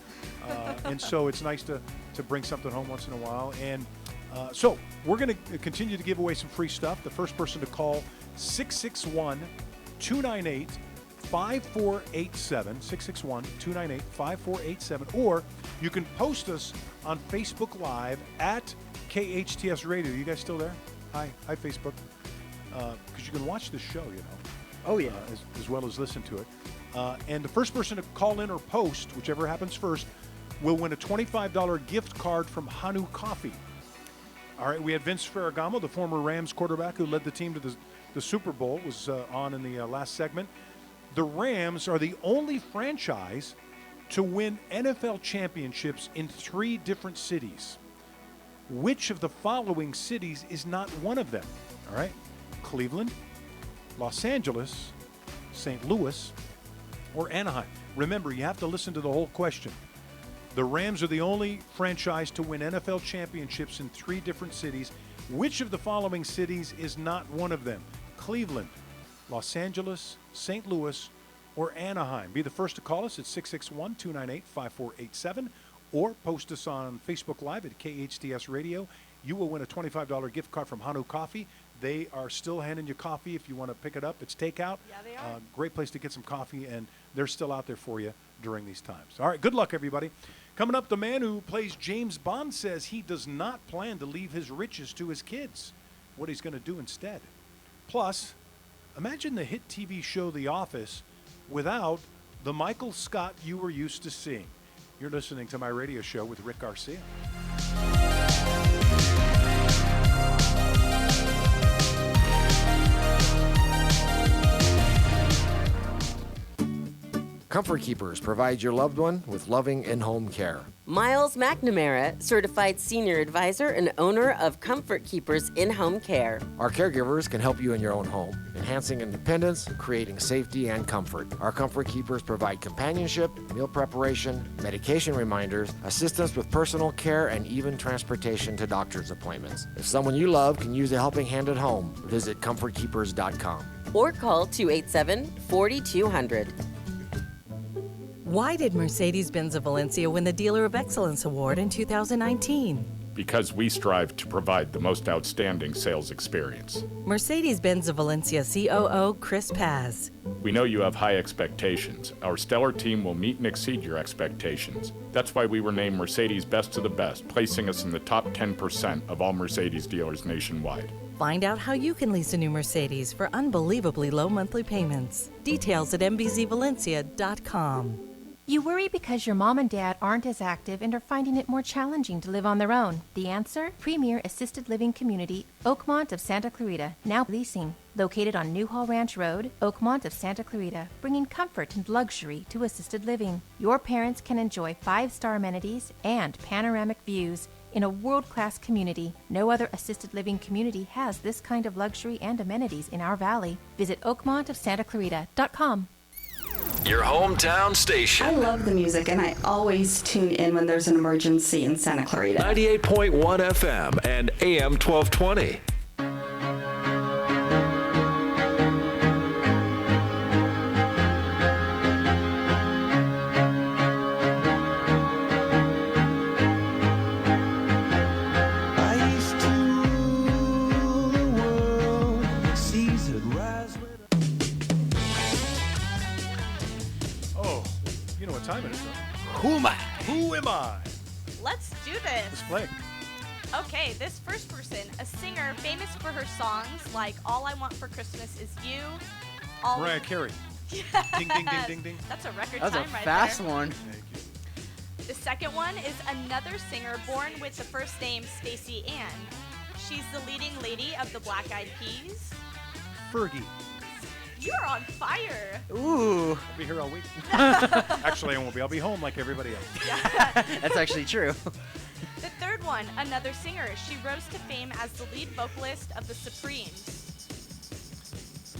And so it's nice to bring something home once in a while. And so we're going to continue to give away some free stuff. The first person to call 661-298-5487, 661-298-5487, or you can post us on Facebook Live at KHTS Radio. You guys still there? Hi, Facebook. Because you can watch this show, Oh, yeah. as well as listen to it. And the first person to call in or post, whichever happens first, will win a $25 gift card from Hanu Coffee. All right, we had Vince Ferragamo, the former Rams quarterback who led the team to the Super Bowl, was on in the last segment. The Rams are the only franchise to win NFL championships in 3 different cities. Which of the following cities is not one of them? All right, Cleveland, Los Angeles, St. Louis, or Anaheim. Remember, you have to listen to the whole question. The Rams are the only franchise to win NFL championships in 3 different cities. Which of the following cities is not one of them? Cleveland, Los Angeles, St. Louis, or Anaheim. Be the first to call us at 661-298-5487 or post us on Facebook Live at KHTS Radio. You will win a $25 gift card from Hanu Coffee. They are still handing you coffee if you want to pick it up. It's takeout. Yeah, they are. Great place to get some coffee, and they're still out there for you during these times. All right, good luck, everybody. Coming up, the man who plays James Bond says he does not plan to leave his riches to his kids. What he's going to do instead. Plus, imagine the hit TV show The Office without the Michael Scott you were used to seeing. You're listening to my radio show with Rick Garcia. Comfort Keepers provides your loved one with loving in-home care. Miles McNamara, certified senior advisor and owner of Comfort Keepers in-home care. Our caregivers can help you in your own home, enhancing independence, creating safety and comfort. Our Comfort Keepers provide companionship, meal preparation, medication reminders, assistance with personal care, and even transportation to doctor's appointments. If someone you love can use a helping hand at home, visit comfortkeepers.com. Or call 287-4200. Why did Mercedes-Benz of Valencia win the Dealer of Excellence Award in 2019? Because we strive to provide the most outstanding sales experience. Mercedes-Benz of Valencia COO Chris Paz. We know you have high expectations. Our stellar team will meet and exceed your expectations. That's why we were named Mercedes Best of the Best, placing us in the top 10% of all Mercedes dealers nationwide. Find out how you can lease a new Mercedes for unbelievably low monthly payments. Details at mbzvalencia.com. You worry because your mom and dad aren't as active and are finding it more challenging to live on their own. The answer? Premier Assisted Living Community, Oakmont of Santa Clarita, now leasing. Located on Newhall Ranch Road, Oakmont of Santa Clarita, bringing comfort and luxury to assisted living. Your parents can enjoy 5-star amenities and panoramic views in a world-class community. No other assisted living community has this kind of luxury and amenities in our valley. Visit oakmontofsantaclarita.com. Your hometown station. I love the music, and I always tune in when there's an emergency in Santa Clarita. 98.1 FM and AM 1220. Time it is. Who am I? Who am I? Let's do this. Let's play. Okay, this first person, a singer famous for her songs like All I Want for Christmas Is You. Mariah Carey. Yes. Ding, ding, ding, ding, ding. That's a record That was time a right fast there. one. Thank you. The second one is another singer born with the first name Stacey Ann. She's the leading lady of the Black Eyed Peas. Fergie. You're on fire. Ooh. I'll be here all week. Actually, I won't be. I'll be home like everybody else. That's actually true. The third one, another singer. She rose to fame as the lead vocalist of the Supremes.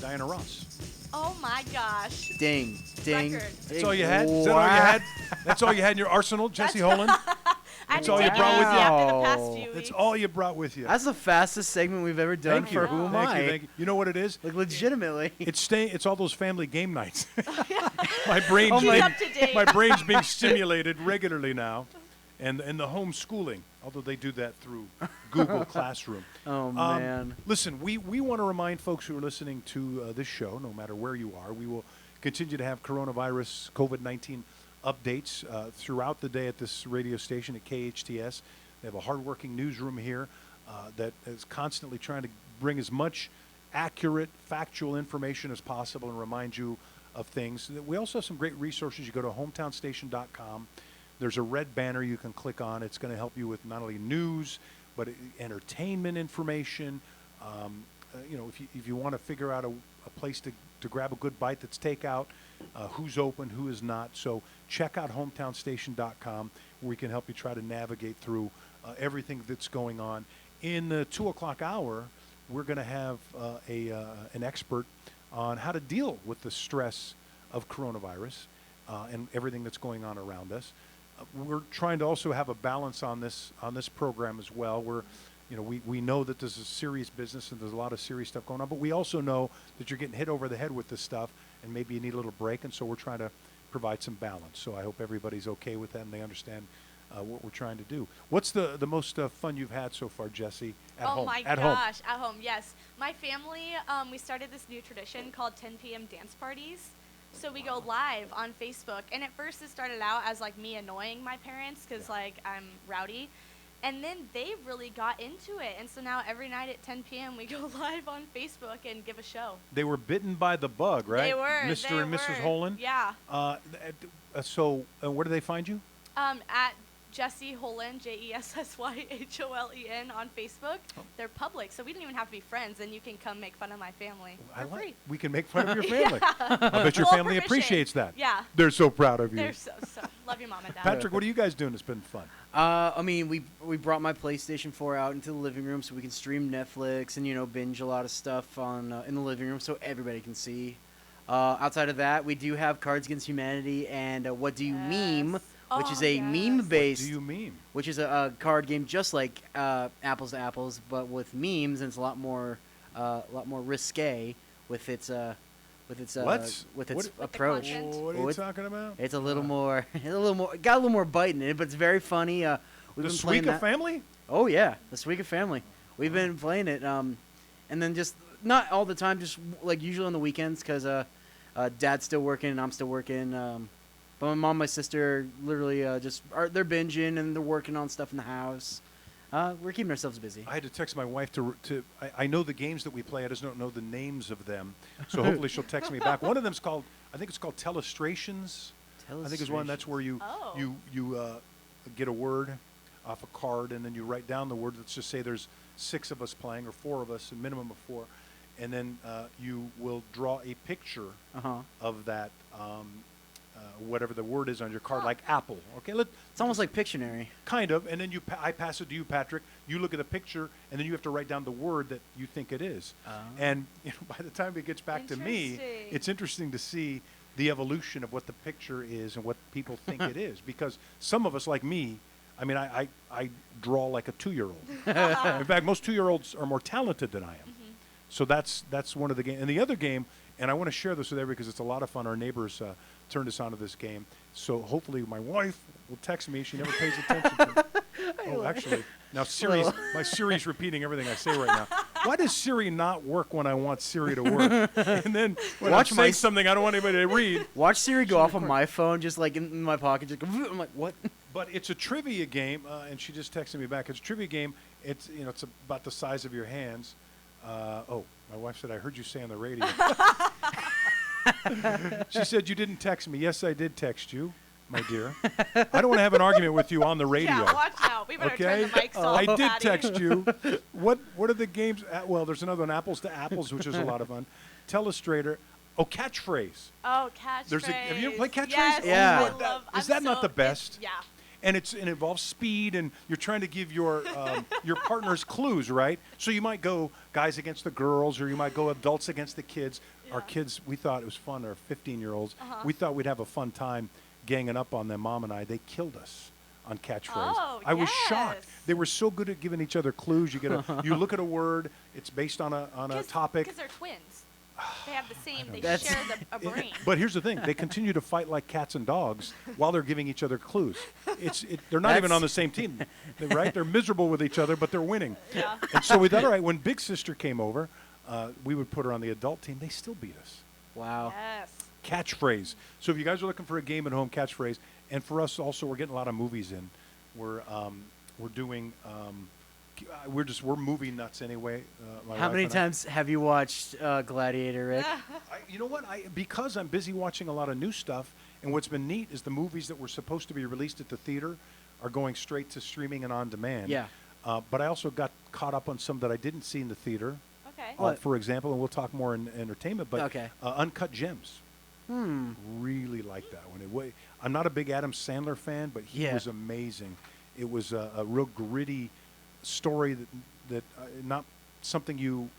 Diana Ross. Oh my gosh. Ding, ding. Record. That's all you had? Is that all you had? That's all you had in your arsenal, Jesse Holland? That's all you brought with you? After the past few That's weeks. all you brought with you. That's the fastest segment we've ever done Thank you. for Who Am Thank I? you, thank you. You know what it is? Like, legitimately. It's all those family game nights. my brain's She's up to date. my brain's being stimulated regularly now, and the homeschooling. Although they do that through Google Classroom. Oh man! Listen, we want to remind folks who are listening to this show, no matter where you are, we will continue to have coronavirus COVID-19 updates throughout the day at this radio station at KHTS. They have a hardworking newsroom here that is constantly trying to bring as much accurate, factual information as possible and remind you of things. We also have some great resources. You go to hometownstation.com. There's a red banner you can click on. It's going to help you with not only news, but entertainment information. If you want to figure out a place to grab a good bite that's takeout, who's open, who is not. So check out hometownstation.com, where we can help you try to navigate through everything that's going on. In the 2 o'clock hour, we're going to have an expert on how to deal with the stress of coronavirus and everything that's going on around us. We're trying to also have a balance on this program as well. We know that this is serious business and there's a lot of serious stuff going on, but we also know that you're getting hit over the head with this stuff and maybe you need a little break, and so we're trying to provide some balance. So I hope everybody's okay with that and they understand what we're trying to do. What's the most fun you've had so far, Jesse, at home? Oh my gosh, at home, yes. My family, we started this new tradition called 10 p.m. dance parties. So we go live on Facebook, and at first it started out as like me annoying my parents because like I'm rowdy, and then they really got into it, and so now every night at 10 p.m. we go live on Facebook and give a show. They were bitten by the bug, right? They were. Mr. and Mrs. Holland? Yeah. So where do they find you? At Jessie Holen, JessYHOLEN on Facebook. They're public, so we don't even have to be friends, and you can come make fun of my family for free. We can make fun of your family. Yeah. I bet your Full family permission. appreciates that. Yeah. They're so proud of you. They're so love your mom and dad. Patrick, what are you guys doing? It's been fun. I mean, we brought my PlayStation 4 out into the living room so we can stream Netflix and binge a lot of stuff on in the living room so everybody can see. Outside of that, we do have Cards Against Humanity and What Do You Meme, which is a meme-based. What do you meme? Which is a card game just like Apples to Apples, but with memes, and it's a lot more risque with its approach. What are you talking about? It's a little more, got a little more bite in it, but it's very funny. We've been playing Suika family? Oh yeah, the Suika family. We've been playing it, and then just not all the time, just like usually on the weekends, because Dad's still working and I'm still working. But my mom, and my sister, literally they're binging and they're working on stuff in the house. We're keeping ourselves busy. I had to text my wife I know the games that we play. I just don't know the names of them. So hopefully she'll text me back. One of them's called, I think it's called Telestrations. I think it's one that's where you get a word off a card and then you write down the word. Let's just say there's 6 of us playing or 4 of us, a minimum of 4. And then you will draw a picture of that whatever the word is on your card, like apple. Okay, it's almost like Pictionary. Kind of, and then I pass it to you, Patrick. You look at the picture, and then you have to write down the word that you think it is. And by the time it gets back to me, it's interesting to see the evolution of what the picture is and what people think it is. Because some of us, like me, I mean, I draw like a 2-year-old. In fact, most 2-year-olds are more talented than I am. So that's one of the games. And the other game, and I want to share this with everybody because it's a lot of fun. Our neighbors turned us onto this game. So hopefully my wife will text me. She never pays attention to me. Oh, actually, now my Siri's repeating everything I say right now. Why does Siri not work when I want Siri to work? And then when I'm saying something I don't want anybody to read. Watch Siri go off on my phone, just like in my pocket. Just go, I'm like, what? But it's a trivia game, and she just texted me back. It's a trivia game. It's it's about the size of your hands. My wife said, I heard you say on the radio. She said, you didn't text me. Yes, I did text you, my dear. I don't want to have an argument with you on the radio. Yeah, watch out. We better turn the mics off, I did Patty. text you. What are the games? Well, there's another one, Apples to Apples, which is a lot of fun. Telestrator. Oh, Catchphrase. Oh, Catchphrase. Have you ever played Catchphrase? Yes. Yeah. Is that not the best? Yeah. And it involves speed, and you're trying to give your partners clues, right? So you might go guys against the girls, or you might go adults against the kids. Yeah. Our kids, we thought it was fun. Our 15-year-olds, we thought we'd have a fun time ganging up on them. Mom and I, they killed us on Catchphrase. Oh, I was shocked. They were so good at giving each other clues. You you look at a word. It's based on a topic. Because they're twins. They have the same. They That's- share a brain. But here's the thing: they continue to fight like cats and dogs while they're giving each other clues. They're not even on the same team, right? They're miserable with each other, but they're winning. Yeah. And so we thought, all right, when Big Sister came over, we would put her on the adult team. They still beat us. Wow. Yes. Catchphrase. So if you guys are looking for a game at home, Catchphrase, and for us also, we're getting a lot of movies in. We're doing. We're movie nuts anyway. How many times have you watched Gladiator, Rick? You know what? Because I'm busy watching a lot of new stuff, and what's been neat is the movies that were supposed to be released at the theater are going straight to streaming and on demand. Yeah. But I also got caught up on some that I didn't see in the theater. Okay. For example, and we'll talk more in entertainment, but Uncut Gems. Really like that one. I'm not a big Adam Sandler fan, but he was amazing. It was a real gritty story that not something you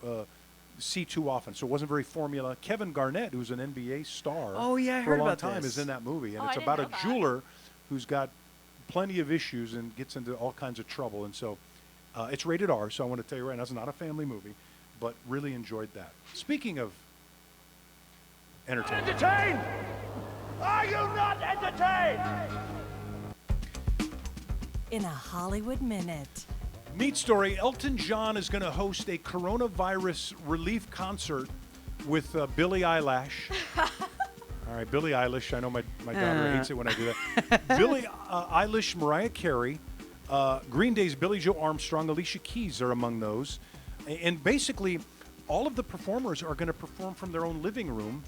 see too often. So it wasn't very formula. Kevin Garnett, who's an NBA star I for heard a long about time, this. is in that movie. And Oh, it's I didn't about know a that. jeweler who's got plenty of issues and gets into all kinds of trouble. And so it's rated R, so I want to tell you right now, it's not a family movie, but really enjoyed that. Speaking of entertainment. Entertained? Are you not entertained? In a Hollywood Minute. Neat story. Elton John is going to host a coronavirus relief concert with Billie Eilish. All right, Billie Eilish. I know my daughter hates it when I do that. Billie Eilish, Mariah Carey, Green Day's Billie Joe Armstrong, Alicia Keys are among those. And basically, all of the performers are going to perform from their own living room.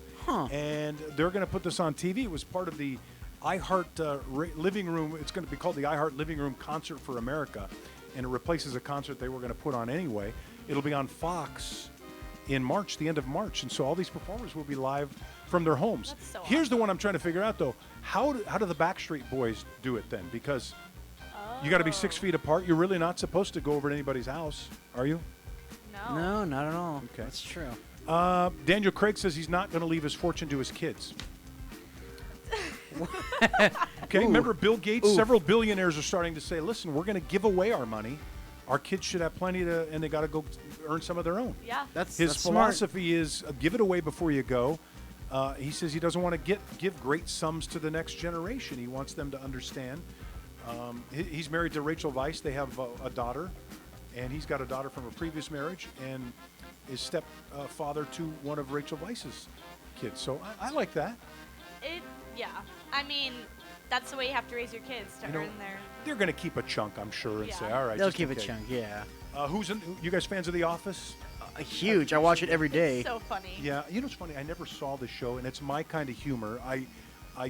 And they're going to put this on TV. It was part of the iHeart Living Room. It's going to be called the iHeart Living Room Concert for America, and it replaces a concert they were going to put on anyway. It'll be on Fox in March, the end of March, and so all these performers will be live from their homes. So Here's the one I'm trying to figure out, though. How do the Backstreet Boys do it then? Because you got to be 6 feet apart. You're really not supposed to go over to anybody's house, are you? No, not at all. Okay. That's true. Daniel Craig says he's not going to leave his fortune to his kids. Okay, remember Bill Gates? Several billionaires are starting to say, listen, we're going to give away our money. Our kids should have plenty to, and they got to go earn some of their own. Yeah. His philosophy is give it away before you go. He says he doesn't want to give great sums to the next generation. He wants them to understand. He's married to Rachel Weisz. They have a daughter, and he's got a daughter from a previous marriage, and is stepfather to one of Rachel Weisz's kids. So I like that. Yeah. I mean, that's the way you have to raise your kids to earn their. They're going to keep a chunk, I'm sure, and Yeah. say, all right. They'll just keep in a case." chunk, yeah. You guys fans of The Office? Huge. I watch it every day. So funny. Yeah, you know what's funny? I never saw the show, and it's my kind of humor. I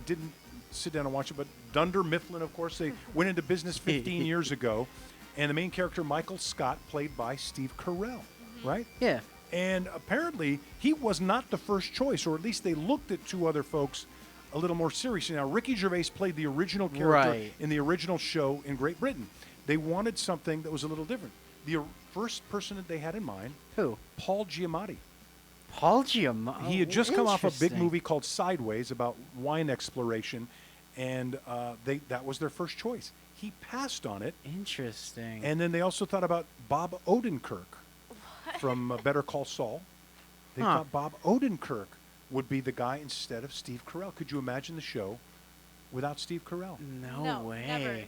didn't sit down and watch it, but Dunder Mifflin, of course, they went into business 15 years ago, and the main character, Michael Scott, played by Steve Carell, right? Yeah. And apparently, he was not the first choice, or at least they looked at two other folks a little more seriously. Now, Ricky Gervais played the original character in the original show in Great Britain. They wanted something that was a little different. The first person that they had in mind, who? Paul Giamatti. Paul Giamatti. He had just come off a big movie called Sideways about wine exploration, and that was their first choice. He passed on it. Interesting. And then they also thought about Bob Odenkirk from Better Call Saul. They thought Bob Odenkirk would be the guy instead of Steve Carell. Could you imagine the show without Steve Carell? No way. Never.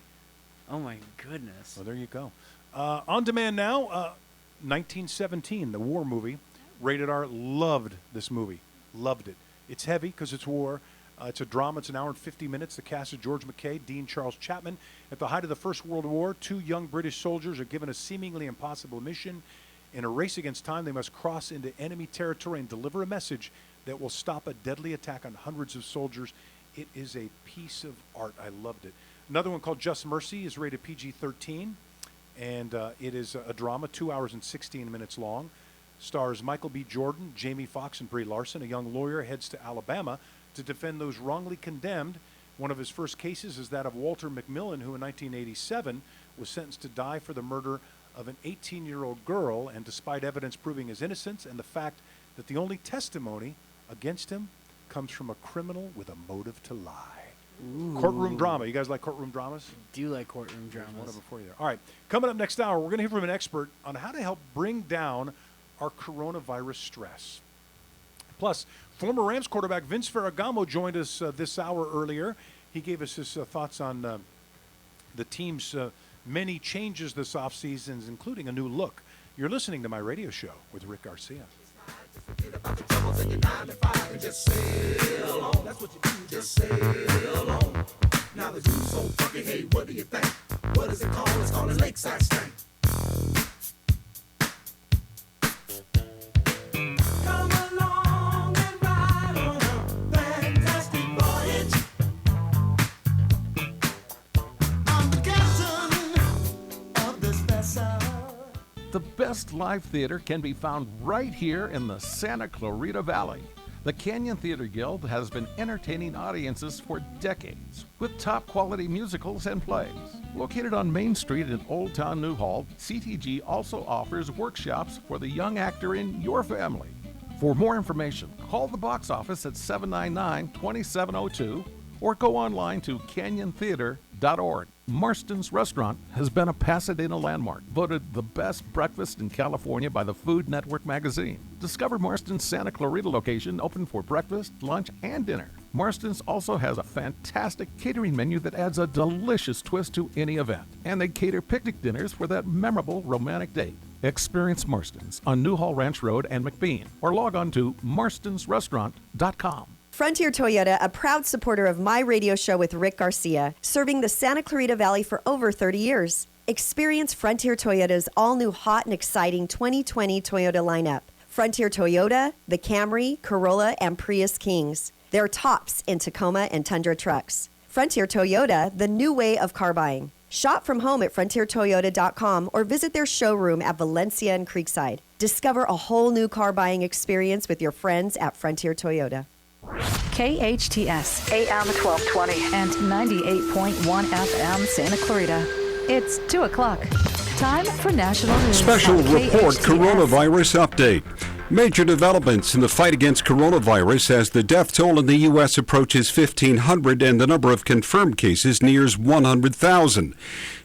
Oh, my goodness. Well, there you go. On demand now, 1917, the war movie. Rated R. Loved this movie. Loved it. It's heavy because it's war. It's a drama. It's an hour and 50 minutes. The cast is George McKay, Dean Charles Chapman. At the height of the First World War, two young British soldiers are given a seemingly impossible mission. In a race against time, they must cross into enemy territory and deliver a message that will stop a deadly attack on hundreds of soldiers. It is a piece of art. I loved it. Another one called Just Mercy is rated PG-13, and it is a drama, 2 hours and 16 minutes long. Stars Michael B. Jordan, Jamie Foxx, and Brie Larson. A young lawyer heads to Alabama to defend those wrongly condemned. One of his first cases is that of Walter McMillan, who in 1987 was sentenced to die for the murder of an 18-year-old girl, and despite evidence proving his innocence and the fact that the only testimony against him comes from a criminal with a motive to lie. Ooh. Courtroom drama. You guys like courtroom dramas? Do you like courtroom dramas? One before you there. All right. Coming up next hour, we're going to hear from an expert on how to help bring down our coronavirus stress. Plus, former Rams quarterback Vince Ferragamo joined us this hour earlier. He gave us his thoughts on the team's many changes this offseason, including a new look. You're listening to My Radio Show with Rick Garcia. Forget about the troubles in your 9 to 5 and just sail on. That's what you do, just sail on. Now the dude's so funky, hey, what do you think? What is it called? It's called a lakeside stank. Come along and ride on a fantastic voyage. I'm the captain of this vessel. The best live theater can be found right here in the Santa Clarita Valley. The Canyon Theater Guild has been entertaining audiences for decades with top quality musicals and plays. Located on Main Street in Old Town Newhall, CTG also offers workshops for the young actor in your family. For more information, call the box office at 799-2702 or go online to canyontheater.org. Marston's Restaurant has been a Pasadena landmark, voted the best breakfast in California by the Food Network magazine. Discover Marston's Santa Clarita location, open for breakfast, lunch, and dinner. Marston's also has a fantastic catering menu that adds a delicious twist to any event. And they cater picnic dinners for that memorable romantic date. Experience Marston's on Newhall Ranch Road and McBean, or log on to marstonsrestaurant.com. Frontier Toyota, a proud supporter of My Radio Show with Rick Garcia, serving the Santa Clarita Valley for over 30 years. Experience Frontier Toyota's all-new hot and exciting 2020 Toyota lineup. Frontier Toyota, the Camry, Corolla, and Prius Kings. They're tops in Tacoma and Tundra trucks. Frontier Toyota, the new way of car buying. Shop from home at frontiertoyota.com or visit their showroom at Valencia and Creekside. Discover a whole new car buying experience with your friends at Frontier Toyota. KHTS, AM 1220 and 98.1 FM Santa Clarita. It's 2 o'clock. Time for national news. Special on report KHTS. coronavirus update. Major developments in the fight against coronavirus as the death toll in the U.S. approaches 1,500 and the number of confirmed cases nears 100,000.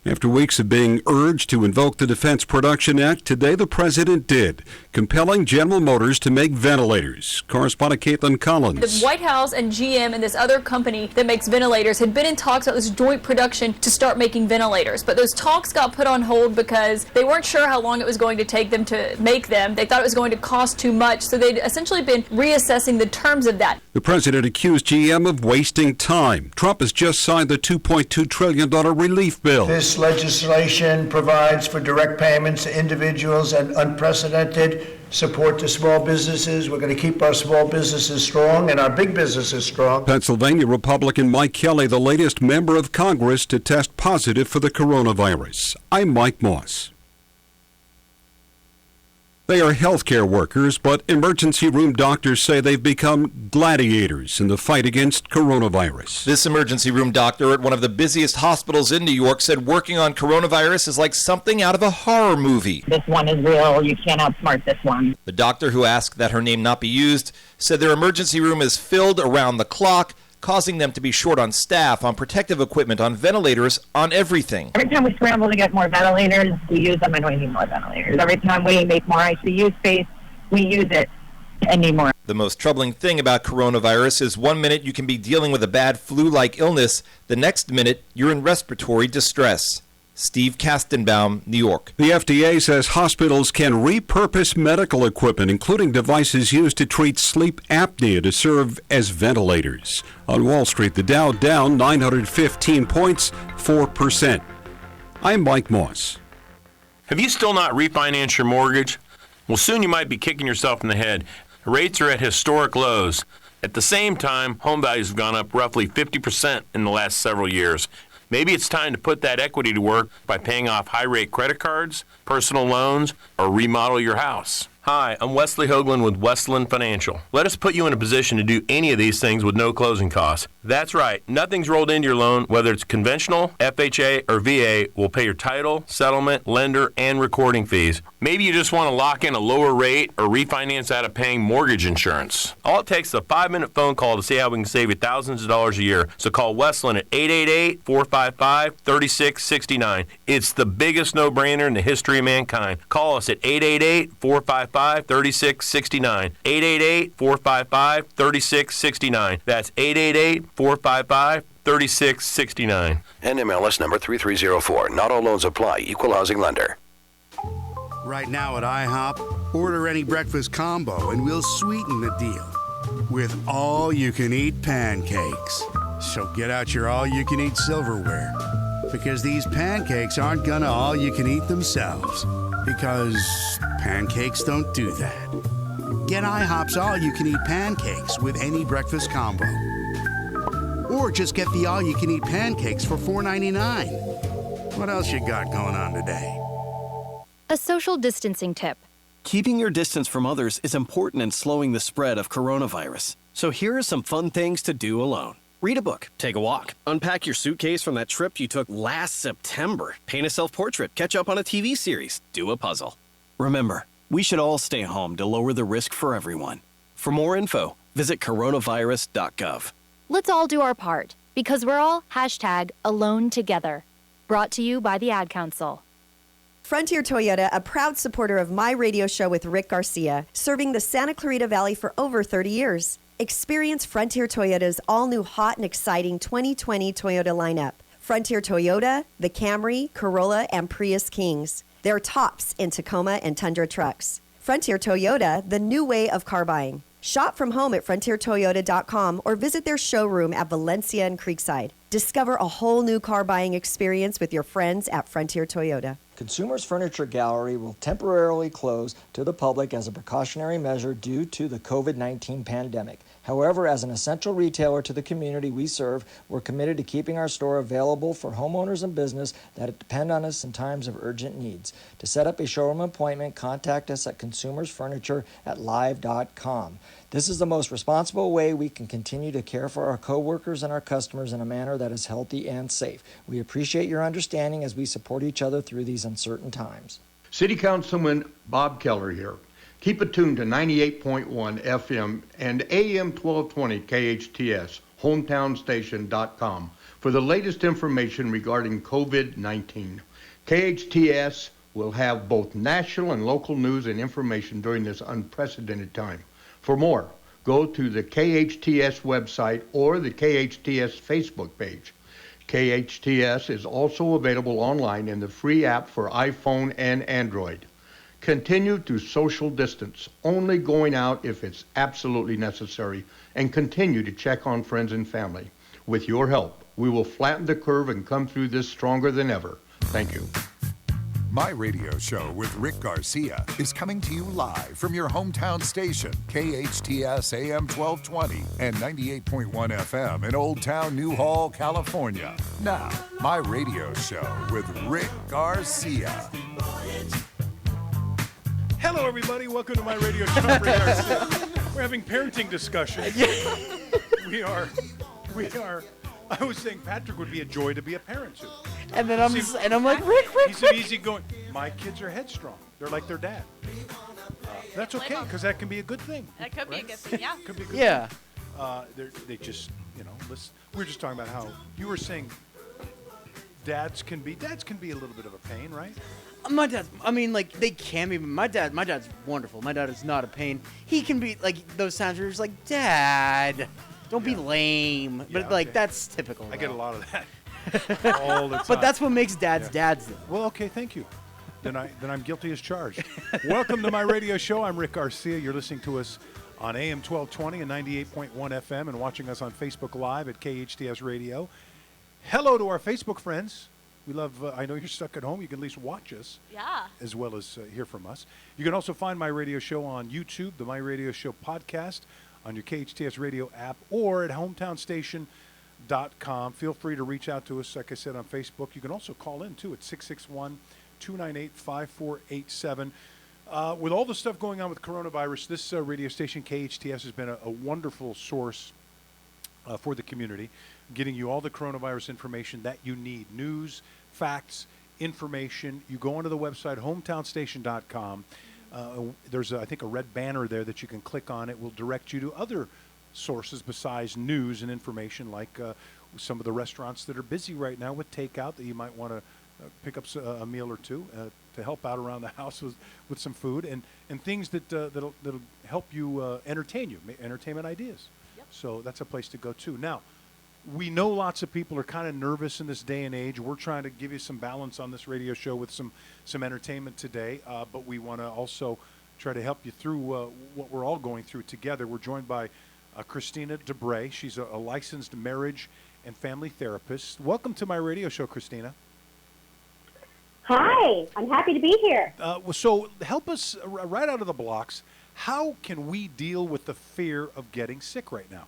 After weeks of being urged to invoke the Defense Production Act, today the president did, compelling General Motors to make ventilators. Correspondent Caitlin Collins. The White House and GM and this other company that makes ventilators had been in talks about this joint production to start making ventilators, but those talks got put on hold because they weren't sure how long it was going to take them to make them. They thought it was going to cost too much, so they'd essentially been reassessing the terms of that. The president accused GM of wasting time. Trump has just signed the $2.2 trillion relief bill. This legislation provides for direct payments to individuals and unprecedented support to small businesses. We're going to keep our small businesses strong and our big businesses strong. Pennsylvania Republican Mike Kelly, the latest member of Congress to test positive for the coronavirus. I'm Mike Moss. They are healthcare workers, but emergency room doctors say they've become gladiators in the fight against coronavirus. This emergency room doctor at one of the busiest hospitals in New York said working on coronavirus is like something out of a horror movie. This one is real. You can't outsmart this one. The doctor, who asked that her name not be used, said their emergency room is filled around the clock, causing them to be short on staff, on protective equipment, on ventilators, on everything. Every time we scramble to get more ventilators, we use them and we need more ventilators. Every time we make more ICU space, we use it and need more. The most troubling thing about coronavirus is 1 minute you can be dealing with a bad flu-like illness, the next minute you're in respiratory distress. Steve Kastenbaum, New York. The FDA says hospitals can repurpose medical equipment, including devices used to treat sleep apnea, to serve as ventilators. On Wall Street, the Dow down 915 points, 4%. I'm Mike Moss. Have you still not refinanced your mortgage? Well, soon you might be kicking yourself in the head. Rates are at historic lows. At the same time, home values have gone up roughly 50% in the last several years. Maybe it's time to put that equity to work by paying off high-rate credit cards, personal loans, or remodel your house. Hi, I'm Wesley Hoagland with Westland Financial. Let us put you in a position to do any of these things with no closing costs. That's right, nothing's rolled into your loan, whether it's conventional, FHA, or VA, will pay your title, settlement, lender, and recording fees. Maybe you just want to lock in a lower rate or refinance out of paying mortgage insurance. All it takes is a 5-minute phone call to see how we can save you thousands of dollars a year. So call Westland at 888-455-3669. It's the biggest no-brainer in the history of mankind. Call us at 888-455-3669. 888-455-3669. 888-455-3669. That's 888-455-3669. NMLS number 3304. Not all loans apply. Equal housing lender. Right now at IHOP, order any breakfast combo and we'll sweeten the deal with all-you-can-eat pancakes. So get out your all-you-can-eat silverware, because these pancakes aren't gonna all-you-can-eat themselves, because pancakes don't do that. Get IHOP's all-you-can-eat pancakes with any breakfast combo. Or just get the all-you-can-eat pancakes for $4.99. What else you got going on today? A social distancing tip. Keeping your distance from others is important in slowing the spread of coronavirus. So here are some fun things to do alone. Read a book, take a walk, unpack your suitcase from that trip you took last September, paint a self-portrait, catch up on a TV series, do a puzzle. Remember, we should all stay home to lower the risk for everyone. For more info, visit coronavirus.gov. Let's all do our part, because we're all #alone together. Brought to you by the Ad Council. Frontier Toyota, a proud supporter of my radio show with Rick Garcia, serving the Santa Clarita Valley for over 30 years. Experience Frontier Toyota's all-new hot and exciting 2020 Toyota lineup. Frontier Toyota, the Camry, Corolla, and Prius Kings. They're tops in Tacoma and Tundra trucks. Frontier Toyota, the new way of car buying. Shop from home at frontiertoyota.com or visit their showroom at Valencia and Creekside. Discover a whole new car buying experience with your friends at Frontier Toyota. Consumers Furniture Gallery will temporarily close to the public as a precautionary measure due to the COVID-19 pandemic. However, as an essential retailer to the community we serve, we're committed to keeping our store available for homeowners and business that depend on us in times of urgent needs. To set up a showroom appointment, contact us at consumersfurniture@live.com. This is the most responsible way we can continue to care for our coworkers and our customers in a manner that is healthy and safe. We appreciate your understanding as we support each other through these uncertain times. City Councilman Bob Keller here. Keep it tuned to 98.1 FM and AM 1220 KHTS, hometownstation.com, for the latest information regarding COVID-19. KHTS will have both national and local news and information during this unprecedented time. For more, go to the KHTS website or the KHTS Facebook page. KHTS is also available online in the free app for iPhone and Android. Continue to social distance, only going out if it's absolutely necessary, and continue to check on friends and family. With your help, we will flatten the curve and come through this stronger than ever. Thank you. My Radio Show with Rick Garcia is coming to you live from your hometown station, KHTS AM 1220 and 98.1 FM in Old Town Newhall, California. Now, My Radio Show with Rick Garcia. Hello, everybody. Welcome to My Radio Show. I'm Rick Garcia. We're having parenting discussions. We are. I was saying Patrick would be a joy to be a parent to. And then I'm like, Rick. He's an easy going. My kids are headstrong. They're like their dad. That's okay, because that can be a good thing. That could be a good thing, yeah. Could be a good thing. They just, listen. We were just talking about how you were saying dads can be a little bit of a pain, right? My dad's, they can be, but my dad's wonderful. My dad is not a pain. He can be, those times where he's like, Dad, don't be lame. But, that's typical. I get a lot of that all the time. But that's what makes dads dads, though. Well, okay, thank you. Then I'm guilty as charged. Welcome to My Radio Show. I'm Rick Garcia. You're listening to us on AM 1220 and 98.1 FM and watching us on Facebook Live at KHTS Radio. Hello to our Facebook friends. We love, I know you're stuck at home. You can at least watch us. Yeah. As well as hear from us. You can also find My Radio Show on YouTube, the My Radio Show podcast, on your KHTS Radio app, or at hometownstation.com. Feel free to reach out to us, like I said, on Facebook. You can also call in, too, at 661-298-5487. With all the stuff going on with coronavirus, this radio station, KHTS, has been a wonderful source for the community, getting you all the coronavirus information that you need. News, facts, information. You go onto the website, hometownstation.com. There's, I think, a red banner there that you can click on. It will direct you to other sources besides news and information, like some of the restaurants that are busy right now with takeout that you might want to pick up a meal or two to help out around the house with some food and things that'll help you entertain you, entertainment ideas. Yep. So that's a place to go to. Now, we know lots of people are kind of nervous in this day and age. We're trying to give you some balance on this radio show with some entertainment today, but we want to also try to help you through what we're all going through together. We're joined by Christina DeBray. She's a licensed marriage and family therapist. Welcome to My Radio Show, Christina. Hi, I'm happy to be here. So help us right out of the blocks. How can we deal with the fear of getting sick right now?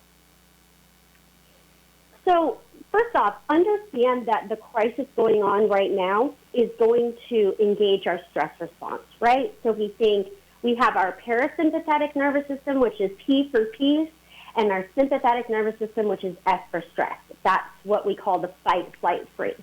So first off, understand that the crisis going on right now is going to engage our stress response, right? So we think we have our parasympathetic nervous system, which is P for peace, and our sympathetic nervous system, which is S for stress. That's what we call the fight, flight, freeze.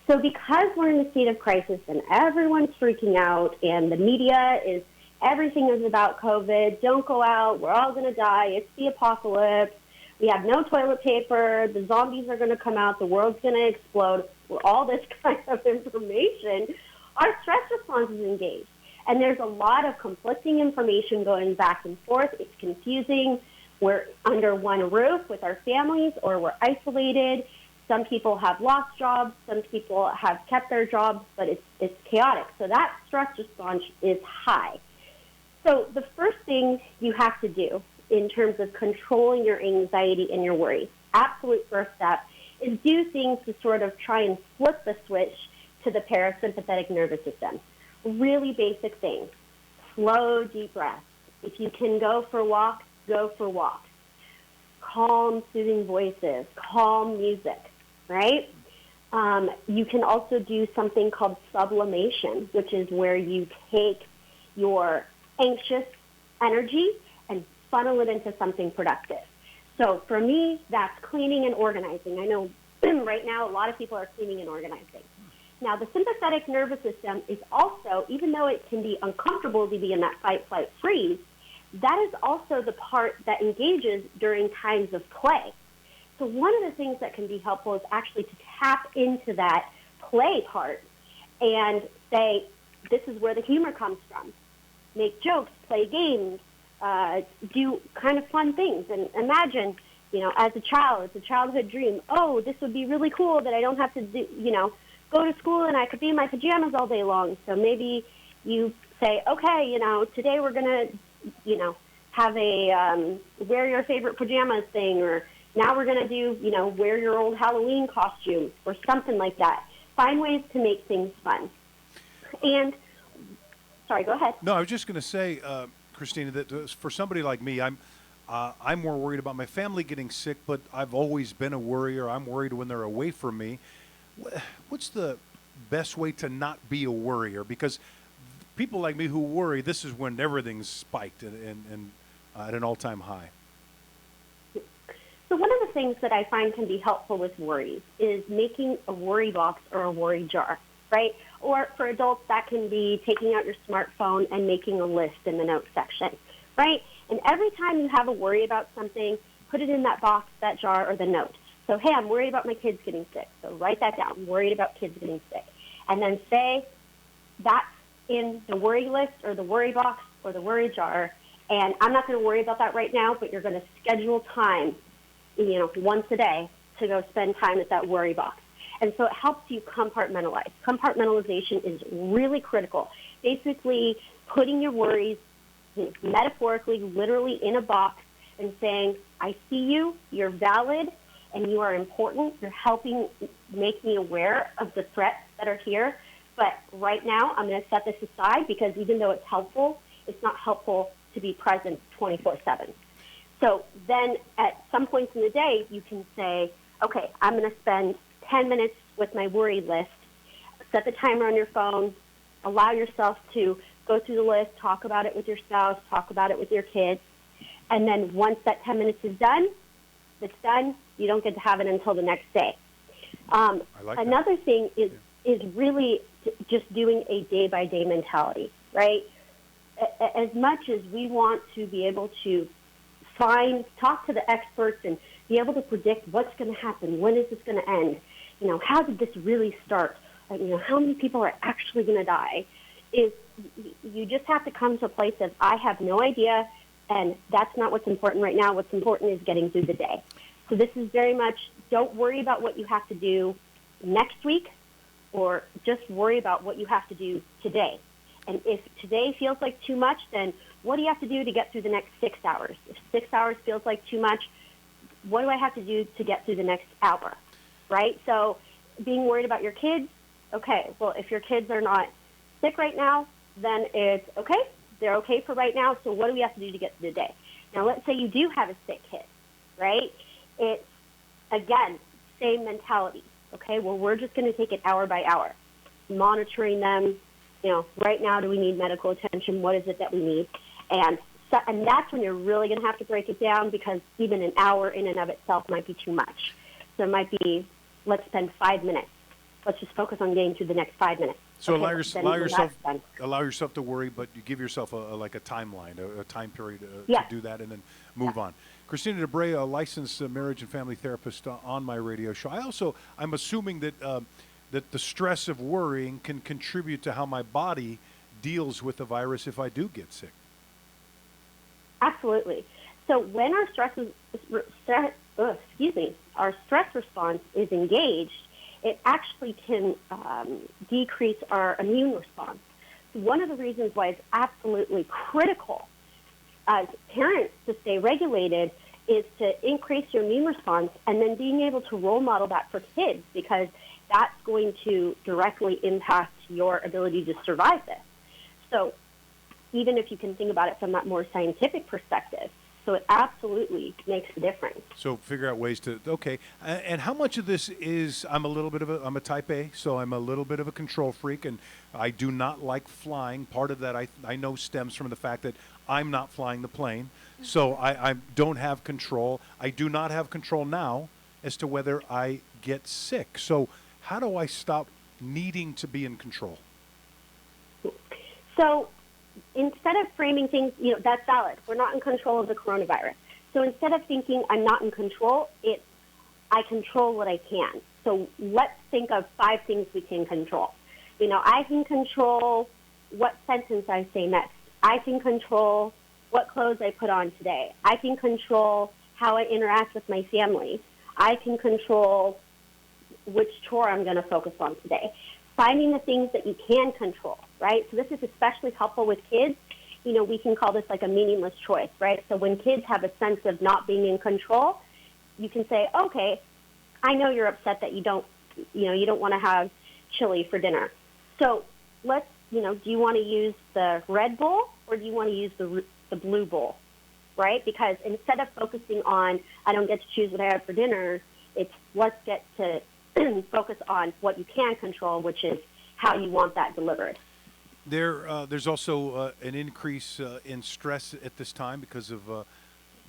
So because we're in a state of crisis and everyone's freaking out and the media is, everything is about COVID, don't go out, we're all going to die, it's the apocalypse, we have no toilet paper, the zombies are going to come out, the world's going to explode, all this kind of information, our stress response is engaged. And there's a lot of conflicting information going back and forth. It's confusing. We're under one roof with our families or we're isolated. Some people have lost jobs. Some people have kept their jobs, but it's chaotic. So that stress response is high. So the first thing you have to do in terms of controlling your anxiety and your worry, absolute first step, is do things to sort of try and flip the switch to the parasympathetic nervous system. Really basic things. Slow, deep breaths. If you can go for walks, go for walks. Calm, soothing voices, calm music, right? You can also do something called sublimation, which is where you take your anxious energy and funnel it into something productive. So for me, that's cleaning and organizing. I know right now a lot of people are cleaning and organizing. Now, the sympathetic nervous system is also, even though it can be uncomfortable to be in that fight, flight, freeze, that is also the part that engages during times of play. So one of the things that can be helpful is actually to tap into that play part and say, this is where the humor comes from. Make jokes, play games, do kind of fun things. And imagine, as a child, it's a childhood dream. Oh, this would be really cool that I don't have to do, go to school and I could be in my pajamas all day long. So maybe you say, okay, today we're going to, have a wear your favorite pajamas thing, or now we're going to do, wear your old Halloween costume or something like that. Find ways to make things fun. And, sorry, go ahead. No, I was just going to say, Christina, that for somebody like me, I'm more worried about my family getting sick, but I've always been a worrier. I'm worried when they're away from me. What's the best way to not be a worrier? Because people like me who worry, this is when everything's spiked and at an all-time high. So one of the things that I find can be helpful with worries is making a worry box or a worry jar, right? Or for adults, that can be taking out your smartphone and making a list in the notes section, right? And every time you have a worry about something, put it in that box, that jar, or the note. So, hey, I'm worried about my kids getting sick. So write that down, worried about kids getting sick. And then say that's in the worry list or the worry box or the worry jar. And I'm not going to worry about that right now, but you're going to schedule time, once a day to go spend time at that worry box. And so it helps you compartmentalize. Compartmentalization is really critical. Basically, putting your worries metaphorically, literally in a box and saying, I see you, you're valid, and you are important. You're helping make me aware of the threats that are here. But right now, I'm going to set this aside because even though it's helpful, it's not helpful to be present 24/7. So then at some points in the day, you can say, okay, I'm going to spend 10 minutes with my worry list. Set the timer on your phone. Allow yourself to go through the list, talk about it with your spouse, talk about it with your kids. And then once that 10 minutes is done, it's done. You don't get to have it until the next day. Another thing is really just doing a day-by-day mentality, right? As much as we want to be able to talk to the experts and be able to predict what's going to happen, when is this going to end, how did this really start, how many people are actually going to die, is you just have to come to a place of, I have no idea, and that's not what's important right now. What's important is getting through the day. So this is very much, don't worry about what you have to do next week, or just worry about what you have to do today. And if today feels like too much, then what do you have to do to get through the next 6 hours? If 6 hours feels like too much, what do I have to do to get through the next hour, right? So being worried about your kids, okay, well, if your kids are not sick right now, then it's okay. They're okay for right now, so what do we have to do to get through the day? Now, let's say you do have a sick kid, right? It's, again, same mentality, okay? Well, we're just going to take it hour by hour, monitoring them. Right now, do we need medical attention? What is it that we need? And that's when you're really going to have to break it down, because even an hour in and of itself might be too much. So it might be, let's spend 5 minutes. Let's just focus on getting through the next 5 minutes. So Okay, allow yourself to worry, but you give yourself a timeline, a time period to do that, and then move on. Christina DeBray, a licensed marriage and family therapist on my radio show. I'm assuming that that the stress of worrying can contribute to how my body deals with the virus if I do get sick. Absolutely. So when our our stress response is engaged, it actually can decrease our immune response. So one of the reasons why it's absolutely critical as parents to stay regulated is to increase your immune response, and then being able to role model that for kids, because that's going to directly impact your ability to survive this. So even if you can think about it from that more scientific perspective, so it absolutely makes a difference. So figure out ways to, okay. And how much of this is, I'm a type A, so I'm a little bit of a control freak, and I do not like flying. Part of that I know stems from the fact that I'm not flying the plane, so I don't have control. I do not have control now as to whether I get sick. So how do I stop needing to be in control? So instead of framing things, that's valid. We're not in control of the coronavirus. So instead of thinking I'm not in control, it's I control what I can. So let's think of 5 things we can control. I can control what sentence I say next. I can control what clothes I put on today. I can control how I interact with my family. I can control which chore I'm going to focus on today. Finding the things that you can control, right? So this is especially helpful with kids. We can call this like a meaningless choice, right? So when kids have a sense of not being in control, you can say, okay, I know you're upset that you don't want to have chili for dinner. So let's, do you want to use the red bowl or do you want to use the blue bowl, right? Because instead of focusing on, I don't get to choose what I have for dinner, it's let's get to focus on what you can control, which is how you want that delivered. There's also an increase in stress at this time because of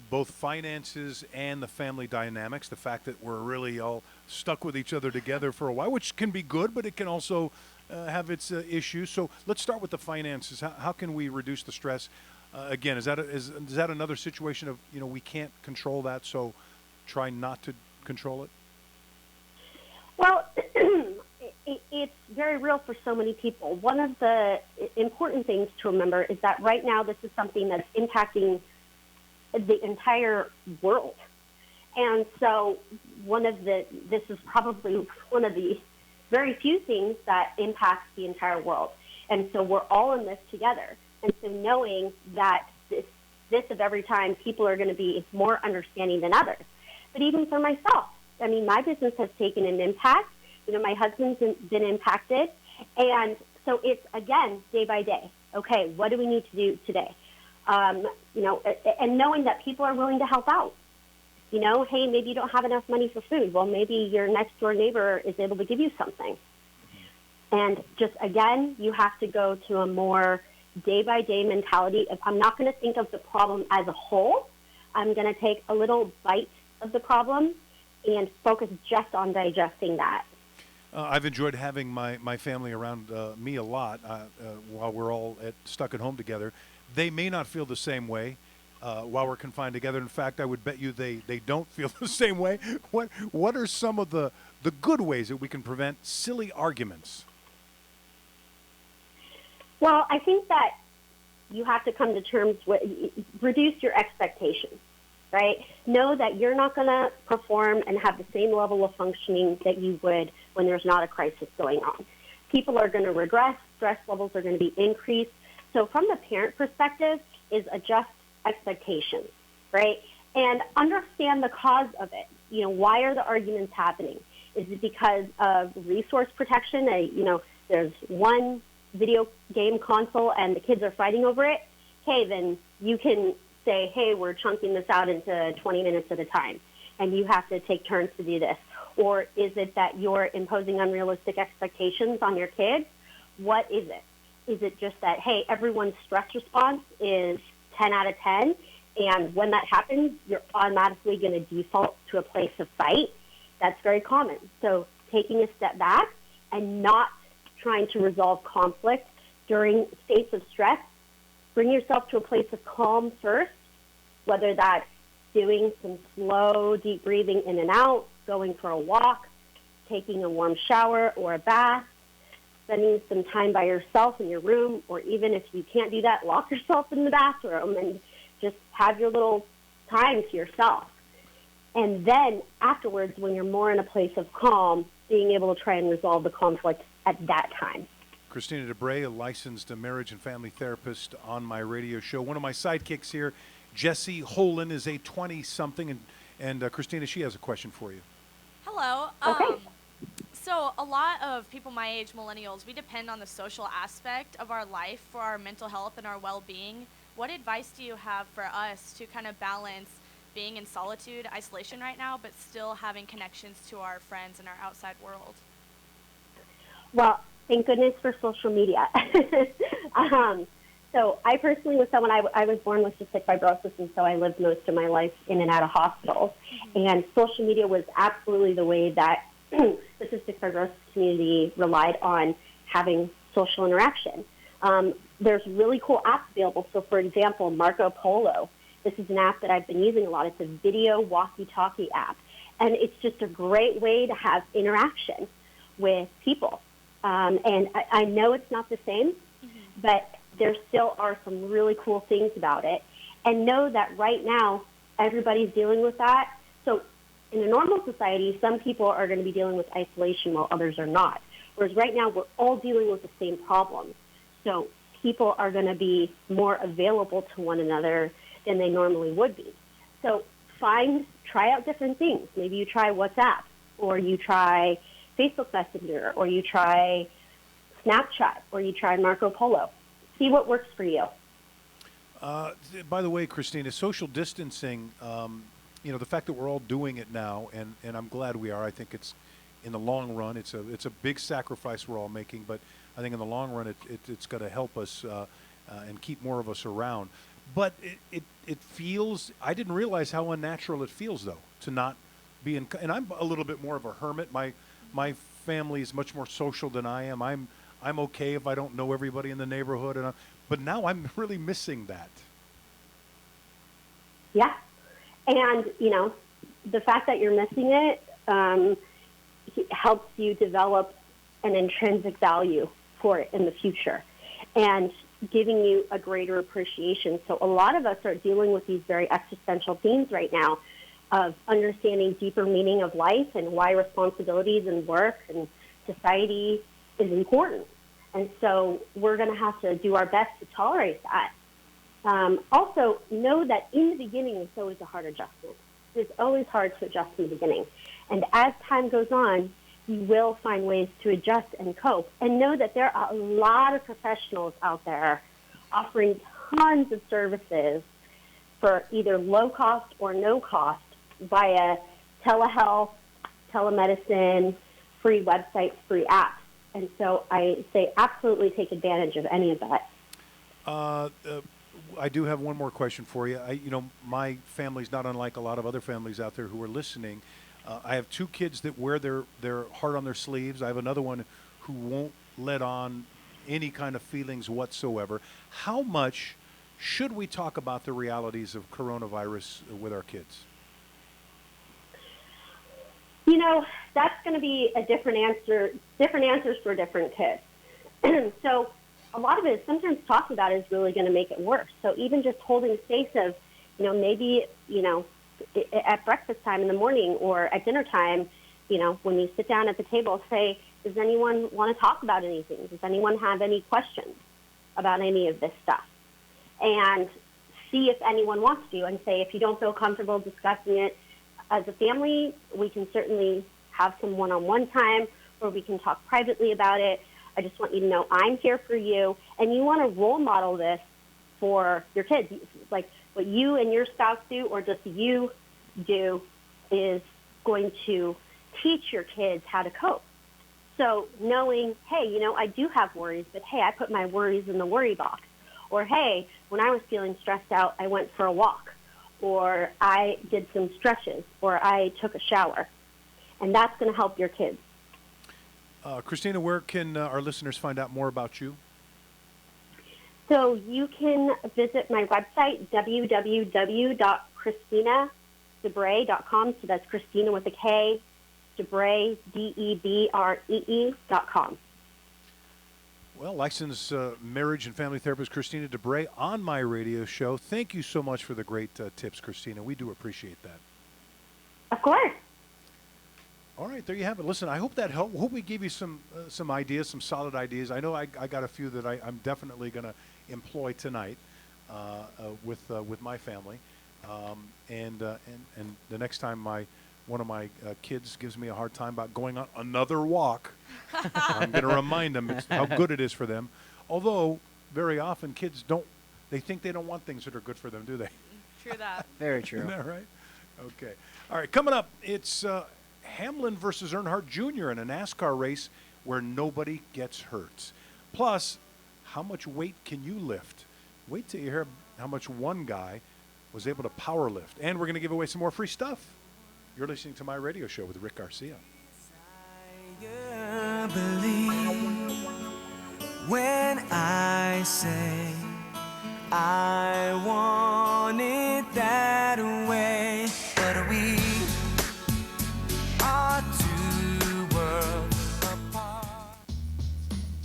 both finances and the family dynamics, the fact that we're really all stuck with each other together for a while, which can be good, but it can also have its issues. So let's start with the finances. How can we reduce the stress? Again, is that another situation of, we can't control that, so try not to control it? Well, it's very real for so many people. One of the important things to remember is that right now this is something that's impacting the entire world. And so this is probably one of the very few things that impacts the entire world. And so we're all in this together. And so knowing that this of every time people are going to be more understanding than others. But even for myself, my business has taken an impact. My husband's been impacted. And so it's, again, day by day. Okay, what do we need to do today? And knowing that people are willing to help out. Hey, maybe you don't have enough money for food. Well, maybe your next door neighbor is able to give you something. And just, again, you have to go to a more day-by-day mentality of I'm not going to think of the problem as a whole. I'm going to take a little bite of the problem and focus just on digesting that. I've enjoyed having my family around me a lot while we're all stuck at home together. They may not feel the same way while we're confined together. In fact, I would bet you they don't feel the same way. What are some of the good ways that we can prevent silly arguments? Well, I think that you have to come to terms with, reduce your expectations, right? Know that you're not going to perform and have the same level of functioning that you would when there's not a crisis going on. People are going to regress, stress levels are going to be increased. So from the parent perspective is adjust expectations, right? And understand the cause of it. Why are the arguments happening? Is it because of resource protection? There's one video game console and the kids are fighting over it. Okay, then you can say, hey, we're chunking this out into 20 minutes at a time, and you have to take turns to do this. Or is it that you're imposing unrealistic expectations on your kids? What is it? Is it just that, hey, everyone's stress response is 10 out of 10, and when that happens, you're automatically going to default to a place of fight? That's very common. So taking a step back and not trying to resolve conflict during states of stress, bring yourself to a place of calm first, whether that's doing some slow, deep breathing in and out, going for a walk, taking a warm shower or a bath, spending some time by yourself in your room, or even if you can't do that, lock yourself in the bathroom and just have your little time to yourself. And then afterwards, when you're more in a place of calm, being able to try and resolve the conflict at that time. Christina DeBray, a licensed marriage and family therapist on my radio show. One of my sidekicks here, Jessie Holen, is a 20-something, and Christina, she has a question for you. Hello. Okay. So a lot of people my age, millennials, we depend on the social aspect of our life for our mental health and our well-being. What advice do you have for us to kind of balance being in solitude, isolation right now, but still having connections to our friends and our outside world? Well, thank goodness for social media. So I personally was someone, I was born with cystic fibrosis, and so I lived most of my life in and out of hospitals. And social media was absolutely the way that the cystic fibrosis community relied on having social interaction. There's really cool apps available. So, for example, Marco Polo. This is an app that I've been using a lot. It's a video walkie-talkie app. And it's just a great way to have interaction with people. And I know it's not the same, but there still are some really cool things about it. And know that right now, everybody's dealing with that. So in a normal society, some people are going to be dealing with isolation while others are not. Whereas right now, we're all dealing with the same problems. So people are going to be more available to one another than they normally would be. So try out different things. Maybe you try WhatsApp, or you try Facebook Messenger, or you try Snapchat, or you try Marco Polo. See what works for you. By the way, Christina, social distancing, the fact that we're all doing it now, and I'm glad we are. I think it's, in the long run, it's a big sacrifice we're all making, but I think in the long run, it's going to help us and keep more of us around. But it feels, I didn't realize how unnatural it feels, though, to not be in, and I'm a little bit more of a hermit. My family is much more social than I am. I'm okay if I don't know everybody in the neighborhood, but now I'm really missing that. Yeah. And, the fact that you're missing it helps you develop an intrinsic value for it in the future and giving you a greater appreciation. So a lot of us are dealing with these very existential themes right now of understanding deeper meaning of life and why responsibilities and work and society is important. And so we're going to have to do our best to tolerate that. Also, know that in the beginning, it's always a hard adjustment. It's always hard to adjust in the beginning. And as time goes on, you will find ways to adjust and cope. And know that there are a lot of professionals out there offering tons of services for either low cost or no cost via telehealth, telemedicine, free websites, free apps. And so I say absolutely take advantage of any of that. I do have one more question for you. My family's not unlike a lot of other families out there who are listening. I have two kids that wear their heart on their sleeves. I have another one who won't let on any kind of feelings whatsoever. How much should we talk about the realities of coronavirus with our kids? That's going to be a different answers for different kids. So a lot of it, sometimes talking about it is really going to make it worse. So even just holding space of, maybe, at breakfast time in the morning or at dinner time, when you sit down at the table, say, does anyone want to talk about anything? Does anyone have any questions about any of this stuff? And see if anyone wants to, and say, if you don't feel comfortable discussing it as a family, we can certainly have some one-on-one time where we can talk privately about it. I just want you to know I'm here for you. And you want to role model this for your kids. Like what you and your spouse do or just you do is going to teach your kids how to cope. So knowing, hey, I do have worries, but hey, I put my worries in the worry box. Or hey, when I was feeling stressed out, I went for a walk. Or I did some stretches. Or I took a shower. And that's going to help your kids. Christina, where can our listeners find out more about you? So you can visit my website, www.christinadebree.com. So that's Christina with a K, Debree, DEBREE.com. Well, licensed marriage and family therapist Christina Debree on my radio show. Thank you so much for the great tips, Christina. We do appreciate that. Of course. All right, there you have it. Listen, I hope that helped. Hope we gave you some ideas, some solid ideas. I know I got a few that I'm definitely going to employ tonight with my family, and the next time my one of my kids gives me a hard time about going on another walk, I'm going to remind them how good it is for them. Although, very often, kids they think they don't want things that are good for them, do they? True that. Very true. Isn't that right? Okay. All right, coming up, it's Hamlin versus Earnhardt Jr. in a NASCAR race where nobody gets hurt. Plus, how much weight can you lift? Wait till you hear how much one guy was able to power lift. And we're going to give away some more free stuff. You're listening to My Radio Show with Rick Garcia. Believe when I say I want it that way, but we are two worlds apart.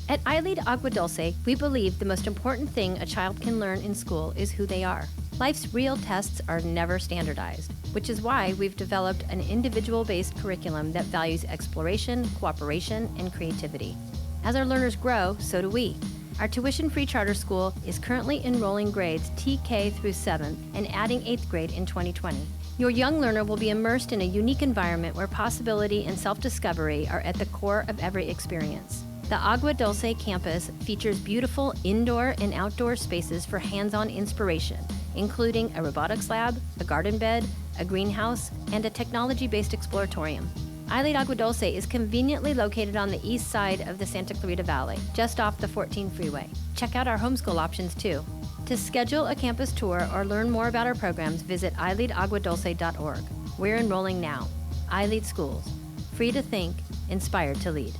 At iLead Agua Dulce, we believe the most important thing a child can learn in school is who they are. Life's real tests are never standardized, which is why we've developed an individual-based curriculum that values exploration, cooperation, and creativity. As our learners grow, so do we. Our tuition-free charter school is currently enrolling grades TK through 7th and adding 8th grade in 2020. Your young learner will be immersed in a unique environment where possibility and self-discovery are at the core of every experience. The Agua Dulce campus features beautiful indoor and outdoor spaces for hands-on inspiration, including a robotics lab, a garden bed, a greenhouse, and a technology-based exploratorium. iLead Agua Dulce is conveniently located on the east side of the Santa Clarita Valley, just off the 14 freeway. Check out our homeschool options too. To schedule a campus tour or learn more about our programs, visit ileadaguadulce.org. We're enrolling now. iLead Schools. Free to think, inspired to lead.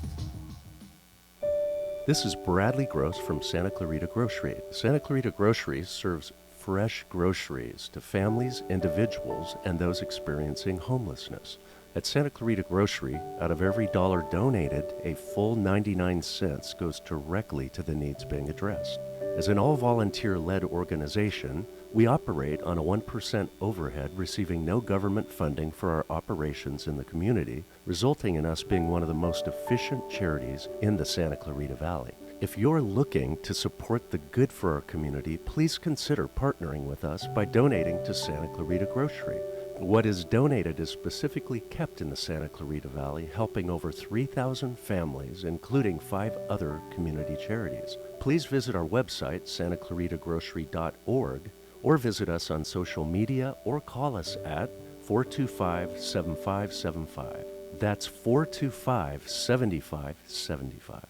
This is Bradley Gross from Santa Clarita Grocery. Santa Clarita Grocery serves fresh groceries to families, individuals, and those experiencing homelessness. At Santa Clarita Grocery, out of every dollar donated, a full 99 cents goes directly to the needs being addressed. As an all-volunteer-led organization, we operate on a 1% overhead, receiving no government funding for our operations in the community, resulting in us being one of the most efficient charities in the Santa Clarita Valley. If you're looking to support the good for our community, please consider partnering with us by donating to Santa Clarita Grocery. What is donated is specifically kept in the Santa Clarita Valley, helping over 3,000 families, including 5 other community charities. Please visit our website, santaclaritagrocery.org, or visit us on social media or call us at 425-7575. That's 425-7575.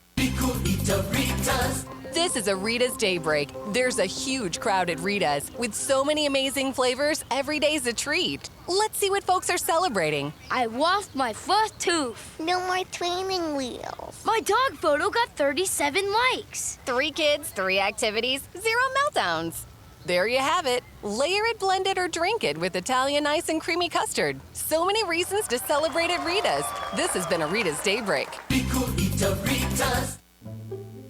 This is a Rita's Daybreak. There's a huge crowd at Rita's. With so many amazing flavors, every day's a treat. Let's see what folks are celebrating. I lost my first tooth. No more training wheels. My dog photo got 37 likes. 3 kids, 3 activities, 0 meltdowns. There you have it. Layer it, blend it, or drink it with Italian ice and creamy custard. So many reasons to celebrate at Rita's. This has been a Rita's Daybreak.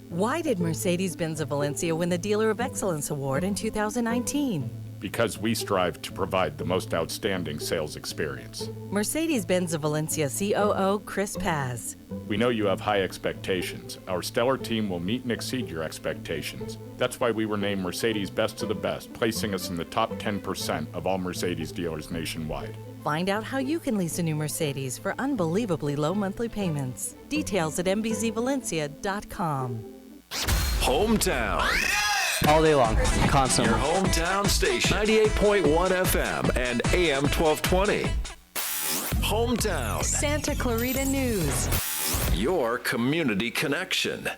Why did Mercedes-Benz of Valencia win the Dealer of Excellence Award in 2019? Because we strive to provide the most outstanding sales experience. Mercedes-Benz of Valencia COO Chris Paz. We know you have high expectations. Our stellar team will meet and exceed your expectations. That's why we were named Mercedes Best of the Best, placing us in the top 10% of all Mercedes dealers nationwide. Find out how you can lease a new Mercedes for unbelievably low monthly payments. Details at mbzvalencia.com. Hometown. All day long, constantly. Your hometown station, 98.1 FM and AM 1220. Hometown. Santa Clarita News. Your community connection.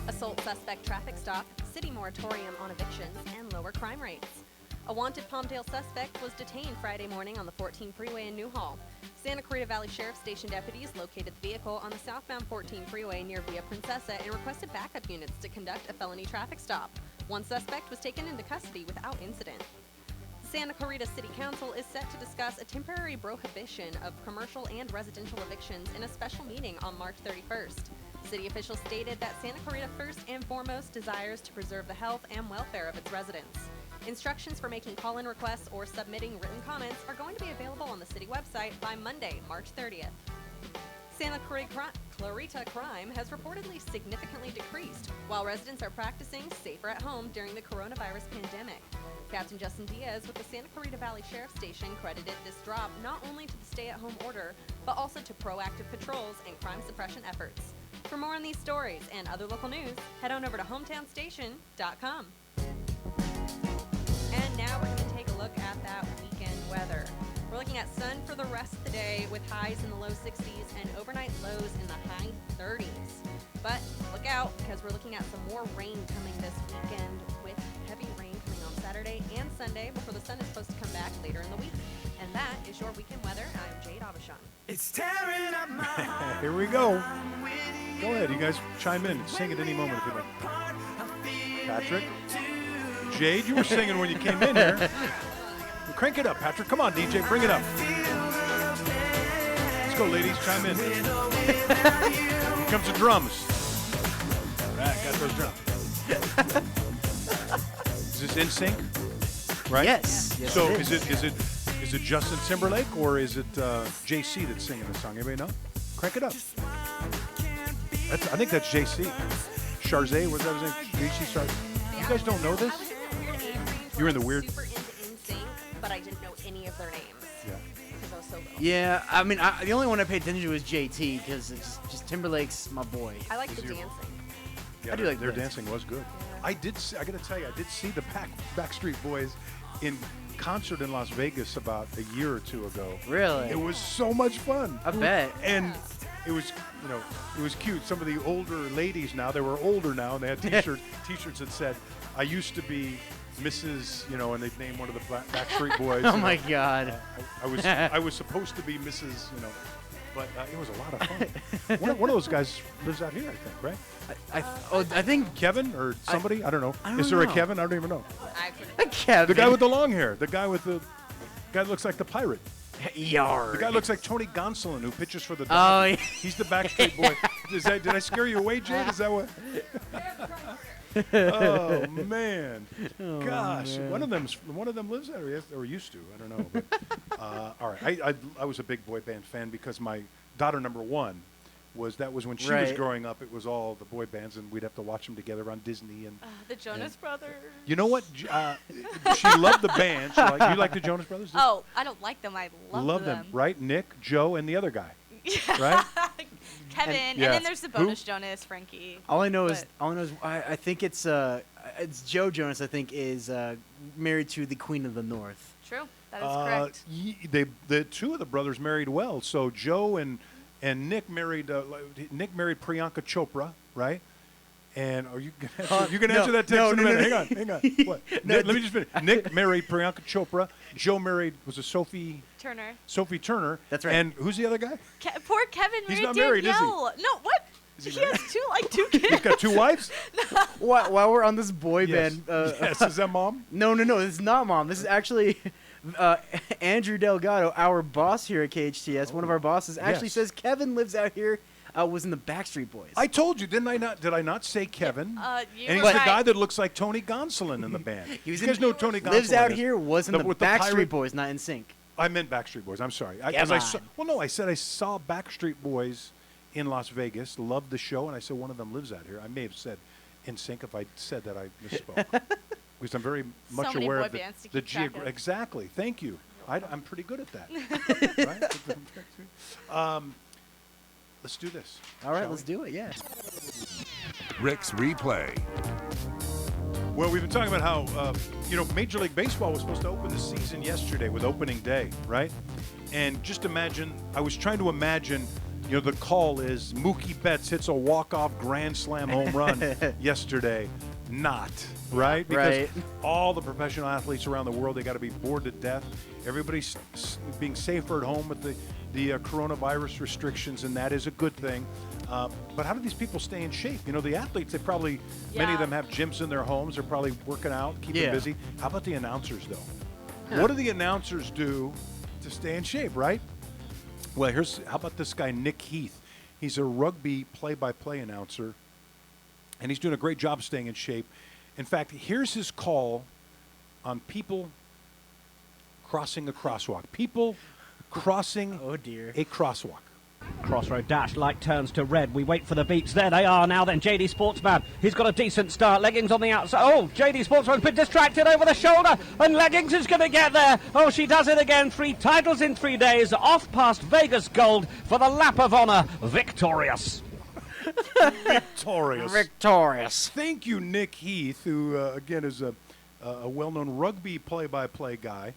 Assault suspect traffic stop, city moratorium on evictions, and lower crime rates. A wanted Palmdale suspect was detained Friday morning on the 14 freeway in Newhall. Santa Clarita Valley Sheriff's Station deputies located the vehicle on the southbound 14 freeway near Via Princesa and requested backup units to conduct a felony traffic stop. One suspect was taken into custody without incident. Santa Clarita City Council is set to discuss a temporary prohibition of commercial and residential evictions in a special meeting on March 31st. City officials stated that Santa Clarita first and foremost desires to preserve the health and welfare of its residents. Instructions for making call-in requests or submitting written comments are going to be available on the city website by Monday, March 30th. Santa Clarita crime has reportedly significantly decreased, while residents are practicing safer at home during the coronavirus pandemic. Captain Justin Diaz with the Santa Clarita Valley Sheriff Station credited this drop not only to the stay-at-home order, but also to proactive patrols and crime suppression efforts. For more on these stories and other local news, head on over to hometownstation.com. And now we're going to take a look at that weekend weather. We're looking at sun for the rest of the day with highs in the low 60s and overnight lows in the high 30s. But look out, because we're looking at some more rain coming this weekend with heavy rain coming on Saturday and Sunday before the sun is supposed to come back later in the week. And that is your weekend weather. I'm Jade Avishon. It's tearing up my heart. Here we go. Go ahead, you guys chime in and sing at any moment if you'd like. Patrick? Jade, you were singing when you came in here. Crank it up, Patrick. Come on, DJ, bring it up. Let's go, ladies. Chime in. Here comes the drums. Right, got those drums. Is this in sync? Right? Yes. Yes, So it is it Justin Timberlake or is it JC that's singing the song? Anybody know? Crank it up. I think that's JC. Charzay, was that his name? JC Charzay. You guys don't know this? You're in the weird. But I didn't know any of their names. Yeah. Because I was so little. Yeah, I mean, the only one I paid attention to was JT because it's just Timberlake's my boy. I like the dancing. Yeah, I do like their the dancing was good. I got to tell you, I did see the Backstreet Boys in concert in Las Vegas about a year or two ago. Really? It was so much fun. I bet. And it was, it was cute. Some of the older ladies now, they were older now, and they had t-shirts that said, "I used to be Mrs." And they'd name one of the Backstreet Boys. Oh my God! I was supposed to be Mrs. But it was a lot of fun. One of those guys lives out here, I think, right? I think Kevin or somebody. I don't know. I don't Is there know. a Kevin? I don't even know. Kevin. The guy with the long hair. The guy that looks like the pirate. Yar. The guy looks like Tony Gonsolin, who pitches for the Oh, Dodgers. yeah. He's the Backstreet Boy. Did I scare you away, Jade? Is that what? Oh man! Gosh, man. one of them lives there, or used to. I don't know. But, all right, I was a big boy band fan because my daughter number one was when she was growing up. It was all the boy bands, and we'd have to watch them together on Disney and The Jonas Brothers. You know what? She loved the band. You like the Jonas Brothers? Oh, I don't like them. I love them. Right? Nick, Joe, and the other guy. Yeah. Right? Kevin, and yeah. then there's the bonus Jonas, Frankie. All I know is I think it's Joe Jonas. I think is married to the Queen of the North. True, that is correct. The two of the brothers married well. So Joe and Nick married Priyanka Chopra, right? And are you gonna answer that text in a minute? Hang on. What? Let me just finish. Nick married Priyanka Chopra. Joe married Sophie Turner. Sophie Turner. That's right. And who's the other guy? Poor Kevin He's married not married, is he? Danielle. No, what? He has two kids. He's got two wives? While we're on this boy band, yes, is that mom? No, this is not mom. This is actually Andrew Delgado, our boss here at KHTS. One of our bosses actually says Kevin lives out here. Was in the Backstreet Boys. I told you, didn't I not? Did I not say Kevin? You and he's were the right. guy that looks like Tony Gonsolin in the band. He was you guys know Tony Gonsolin lives out is. here. Was in the with Backstreet pirate- Boys, not in sync. I meant Backstreet Boys. I'm sorry. Come I on. said I saw Backstreet Boys in Las Vegas. Loved the show, and I said one of them lives out here. I may have said in sync. If I said that, I misspoke. Because I'm very much many aware boy of bands to the keep track of. Exactly. Thank you. I'm pretty good at that. Right? Let's do this. All right, shall let's we? do it. Yeah. Rick's Replay. Well, we've been talking about how, Major League Baseball was supposed to open the season yesterday with opening day, right? And just imagine, I was trying to imagine, the call is Mookie Betts hits a walk-off grand slam home run yesterday. Not, right? Because all the professional athletes around the world, they got to be bored to death. Everybody's being safer at home with the coronavirus restrictions, and that is a good thing. But how do these people stay in shape? The athletes, many of them have gyms in their homes. They're probably working out, keeping busy. How about the announcers, though? What do the announcers do to stay in shape, right? Well, how about this guy, Nick Heath? He's a rugby play-by-play announcer, and he's doing a great job staying in shape. In fact, here's his call on people crossing a crosswalk. People crossing a crosswalk. Crossroad dash, light turns to red. We wait for the beats. There they are now then. JD Sportsman. He's got a decent start. Leggings on the outside. Oh, JD Sportsman's been distracted over the shoulder. And Leggings is going to get there. Oh, she does it again. 3 titles in 3 days. Off past Vegas Gold for the lap of honor. Victorious. Victorious. Thank you, Nick Heath, who, again, is a well-known rugby play-by-play guy.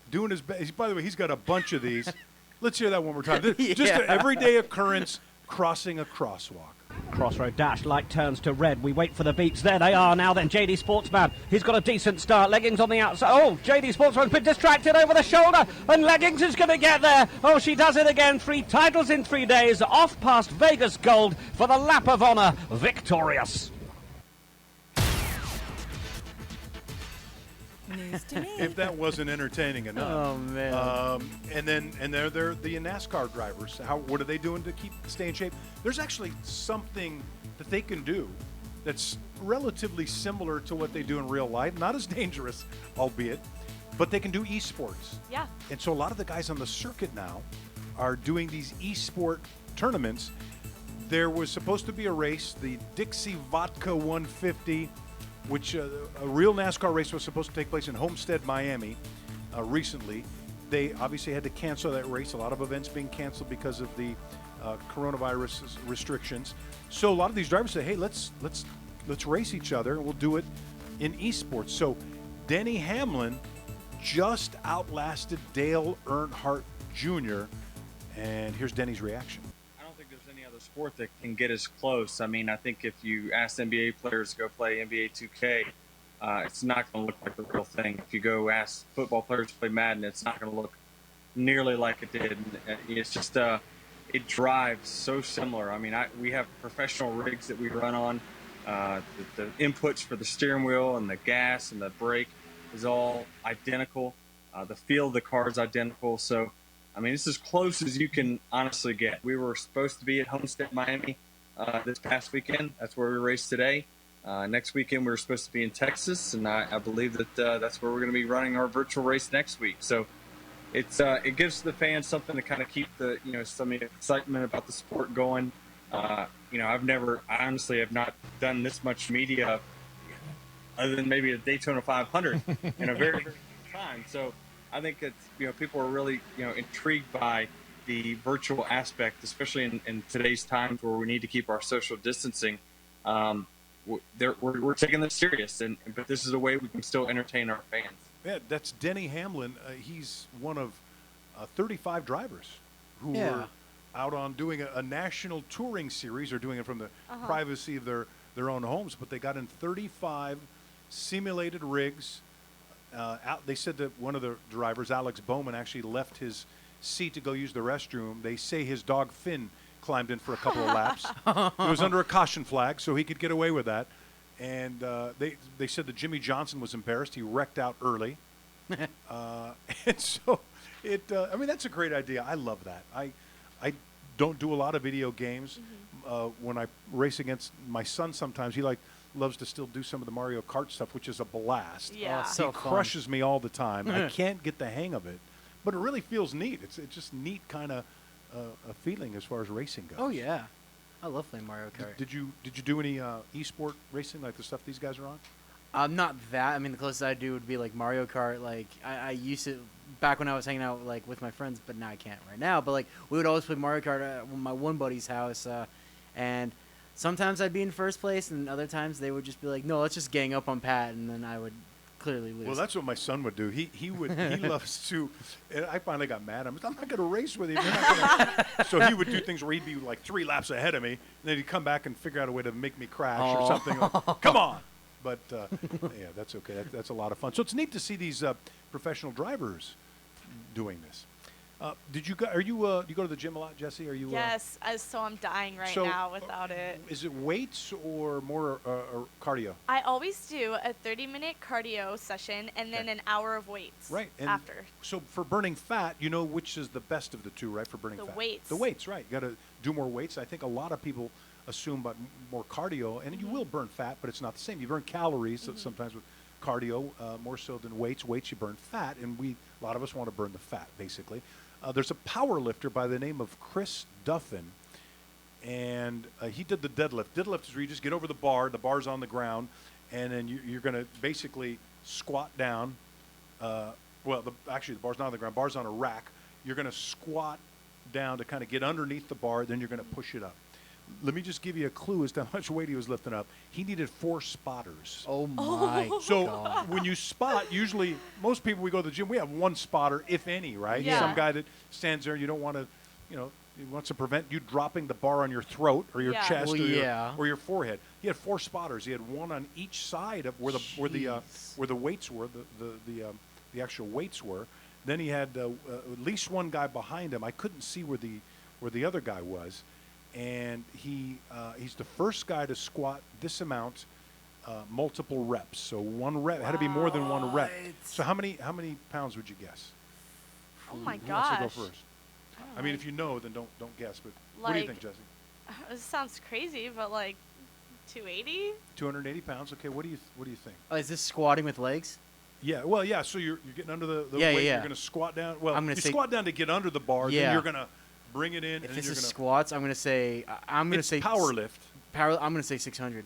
Doing his best. By the way, he's got a bunch of these. Let's hear that one more time. Just an everyday occurrence, crossing a crosswalk. Crossroad dash, light turns to red. We wait for the beats. There they are now then. JD Sportsman. He's got a decent start. Leggings on the outside. Oh, JD Sportsman's been distracted over the shoulder. And Leggings is going to get there. Oh, she does it again. 3 titles in 3 days. Off past Vegas Gold for the lap of honor. Victorious. News to me. If that wasn't entertaining enough. Oh, man. And they're the NASCAR drivers. What are they doing to stay in shape? There's actually something that they can do that's relatively similar to what they do in real life. Not as dangerous, albeit, but they can do esports. Yeah. And so a lot of the guys on the circuit now are doing these esport tournaments. There was supposed to be a race, the Dixie Vodka 150, which a real NASCAR race was supposed to take place in Homestead, Miami, recently. They obviously had to cancel that race. A lot of events being canceled because of the coronavirus restrictions. So a lot of these drivers say, "Hey, let's race each other, and we'll do it in esports." So Denny Hamlin just outlasted Dale Earnhardt Jr., and here's Denny's reaction. I don't think there's any other sport that can get as close. I mean, I think if you ask NBA players to go play NBA 2K, it's not going to look like the real thing. If you go ask football players to play Madden, it's not going to look nearly like it did. It's just, it drives so similar. I mean, we have professional rigs that we run on. The inputs for the steering wheel and the gas and the brake is all identical. The feel of the car is identical. So, I mean, it's as close as you can honestly get. We were supposed to be at Homestead, Miami this past weekend. That's where we raced today. Next weekend, we were supposed to be in Texas, and I believe that that's where we're going to be running our virtual race next week. So it gives the fans something to kind of keep some excitement about the sport going. I honestly have not done this much media other than maybe a Daytona 500 in a very, very long time. So I think that people are really intrigued by the virtual aspect, especially in today's times where we need to keep our social distancing. We're taking this serious, but this is a way we can still entertain our fans. Yeah, that's Denny Hamlin. He's one of 35 drivers who were out on doing a national touring series, or doing it from the privacy of their own homes. But they got in 35 simulated rigs. They said that one of the drivers, Alex Bowman, actually left his seat to go use the restroom. They say his dog Finn climbed in for a couple of laps. It was under a caution flag, so he could get away with that. And they said that Jimmy Johnson was embarrassed. He wrecked out early. And so I mean, that's a great idea. I love that. I don't do a lot of video games. When I race against my son sometimes, he loves to still do some of the Mario Kart stuff, which is a blast. Yeah. So he fun. crushes me all the time. I can't get the hang of it, but it really feels neat. It's just neat kind of a feeling as far as racing goes. Oh yeah, I love playing Mario Kart. Did you do any esport racing, like the stuff these guys are on? Not that. I mean, the closest I do would be like Mario Kart. Like I used to back when I was hanging out like with my friends, but now I can't right now. But like we would always play Mario Kart at my one buddy's house, and sometimes I'd be in first place, and other times they would just be like, "No, let's just gang up on Pat," and then I would clearly lose. Well, that's what my son would do. He loves to. And I finally got mad. I'm not going to race with him. You're not gonna. So he would do things where he'd be like 3 laps ahead of me, and then he'd come back and figure out a way to make me crash or something. Like, come on. But yeah, that's okay. That's a lot of fun. So it's neat to see these professional drivers doing this. Did you go? You go to the gym a lot, Jesse? Are you? Yes. So I'm dying right now without it. Is it weights or more cardio? I always do a 30-minute cardio session and then an hour of weights. Right. And after. So for burning fat, you know which is the best of the two, right? For burning fat. The weights. The weights, right? You got to do more weights. I think a lot of people assume about more cardio, and you will burn fat, but it's not the same. You burn calories sometimes with cardio more so than weights. Weights, you burn fat, and a lot of us want to burn the fat, basically. There's a power lifter by the name of Chris Duffin, and he did the deadlift. Deadlift is where you just get over the bar's on the ground, and then you're going to basically squat down. Actually, the bar's not on the ground. Bar's on a rack. You're going to squat down to kind of get underneath the bar, then you're going to push it up. Let me just give you a clue as to how much weight he was lifting up. He needed 4 spotters. Oh, my So God. when you spot, usually most people we go to the gym, we have 1 spotter, if any, right? Yeah. Some guy that stands there and you don't want to, he wants to prevent you dropping the bar on your throat or your chest or your forehead. He had 4 spotters. He had 1 on each side of where the weights were, the actual weights were. Then he had at least 1 guy behind him. I couldn't see where the other guy was. And he's the first guy to squat this amount, multiple reps. So 1 rep had to be more than 1 rep. So how many pounds would you guess? Oh my Who wants to go gosh. first? I mean, if you know, then don't guess. But what do you think, Jesse? This sounds crazy, but like 280. 280 pounds. Okay. What do you think? Is this squatting with legs? Yeah. Well, yeah. So you're getting under the Yeah, weight. yeah. You're going to squat down. Well, I'm gonna you say- squat down to get under the bar. Yeah. Then you're going to bring it in. If and this then is you're squats, I'm gonna say It's power lift. I'm gonna say 600.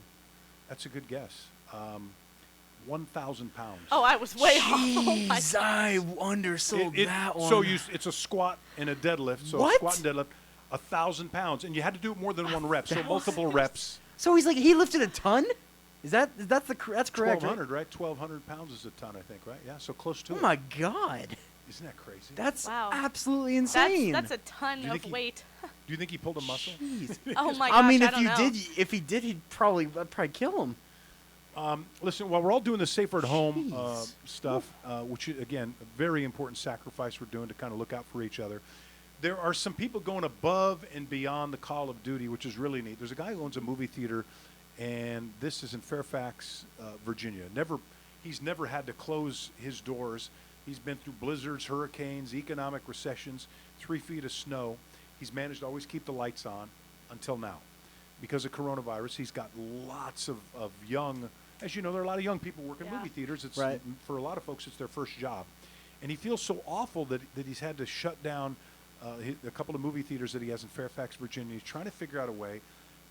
That's a good guess. 1,000 pounds. Oh, I was way off. Oh my Jeez, I undersold that one. So it's a squat and a deadlift. So What? a squat and deadlift, 1,000 pounds, and you had to do it more than 1 rep. So multiple reps. So he lifted a ton? That's correct? 1,200, right? 1,200 pounds is a ton, I think, right? Yeah. So close to Oh it. my God. Isn't that crazy? That's Wow. absolutely insane. That's a ton Do you of think he- weight. Do you think he pulled a muscle? Oh my gosh, I mean, I don't know. if he did, I'd probably kill him. Listen, while we're all doing the safer at home stuff, which is, again, a very important sacrifice we're doing to kind of look out for each other, there are some people going above and beyond the call of duty, which is really neat. There's a guy who owns a movie theater, and this is in Fairfax, Virginia. He's never had to close his doors. He's been through blizzards, hurricanes, economic recessions, 3 feet of snow. He's managed to always keep the lights on until now. Because of coronavirus, he's got lots of young, as you know, there are a lot of young people working movie theaters. It's Right. For a lot of folks, it's their first job. And he feels so awful that he's had to shut down a couple of movie theaters that he has in Fairfax, Virginia. He's trying to figure out a way,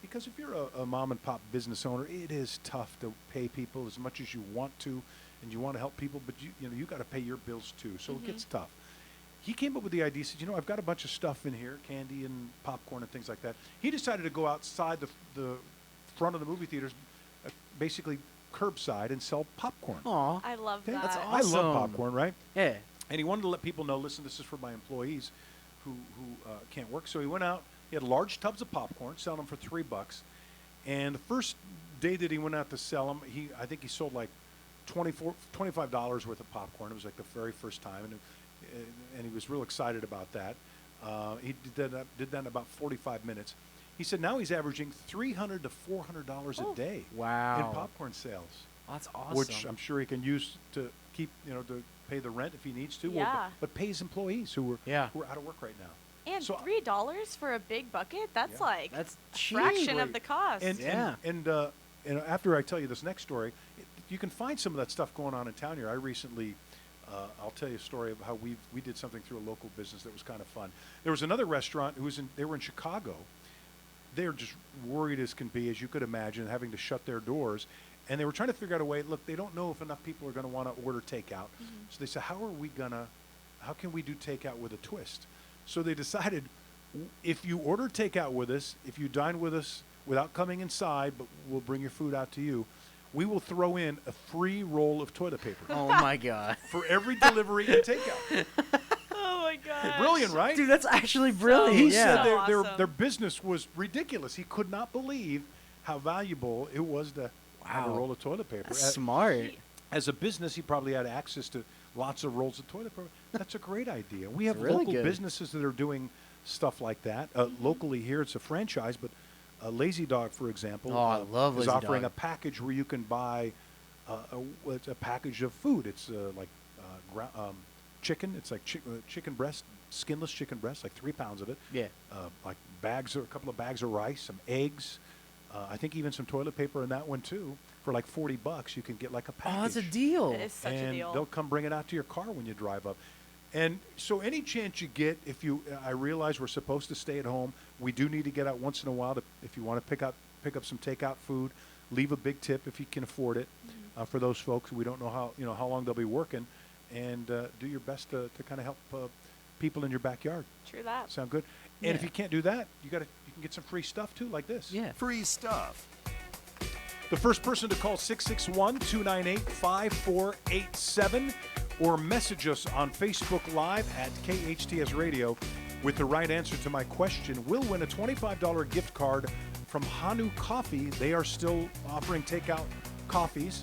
because if you're a mom and pop business owner, it is tough to pay people as much as you want to, and you want to help people, but you got to pay your bills too. So it gets tough. He came up with the idea. He said, I've got a bunch of stuff in here, candy and popcorn and things like that. He decided to go outside the front of the movie theaters, basically curbside, and sell popcorn. Aw. I love Okay? that. That's I love awesome. popcorn, right? Yeah. And he wanted to let people know, listen, this is for my employees who can't work. So he went out. He had large tubs of popcorn, selling them for $3. And the first day that he went out to sell them, I think he sold like $25 worth of popcorn. It was like the very first time, and he was real excited about that. He did that in about 45 minutes. He said now he's averaging $300 to $400 a day Wow. in popcorn sales. That's awesome. Which I'm sure he can use to keep, to pay the rent if he needs to. Yeah. But pay his employees who are out of work right now. And So- $3 for a big bucket? That's like That's a cheap. fraction of the cost. And after I tell you this next story, you can find some of that stuff going on in town here. I recently, I'll tell you a story of how we did something through a local business that was kind of fun. There was another restaurant they were in Chicago. They were just worried as can be, as you could imagine, having to shut their doors. And they were trying to figure out a way. Look, they don't know if enough people are going to want to order takeout. So they said, how can we do takeout with a twist? So they decided, if you order takeout with us, if you dine with us without coming inside, but we'll bring your food out to you, we will throw in a free roll of toilet paper. Oh my God. For every delivery and takeout. Oh my god. Brilliant, right? Dude, that's actually brilliant. He yeah. said their business was ridiculous. He could not believe how valuable it was to have a roll of toilet paper. That's smart. As a business, he probably had access to lots of rolls of toilet paper. That's a great idea. We have really local good. businesses that are doing stuff like that. Locally here, it's a franchise, but Lazy Dog, for example, Oh, I love is Lazy offering Dog. a package where you can buy it's a package of food. It's like chicken. It's like chicken breast, skinless chicken breast, like 3 pounds of it. Yeah. Like a couple of bags of rice, some eggs. I think even some toilet paper in that one too. for like $40, you can get like a package. Oh, that's a deal. It is such a deal. They'll come bring it out to your car when you drive up. And so any chance you get, I realize we're supposed to stay at home. We do need to get out once in a while if you want to pick up some takeout food. Leave a big tip if you can afford it for those folks. We don't know how long they'll be working, and do your best to kind of help people in your backyard. True that. Sound good? And if you can't do that, you can get some free stuff too, like this. Yeah. Free stuff. The first person to call 661-298-5487 or message us on Facebook Live at KHTS Radio with the right answer to my question will win a $25 gift card from Hanu Coffee. They are still offering takeout coffees,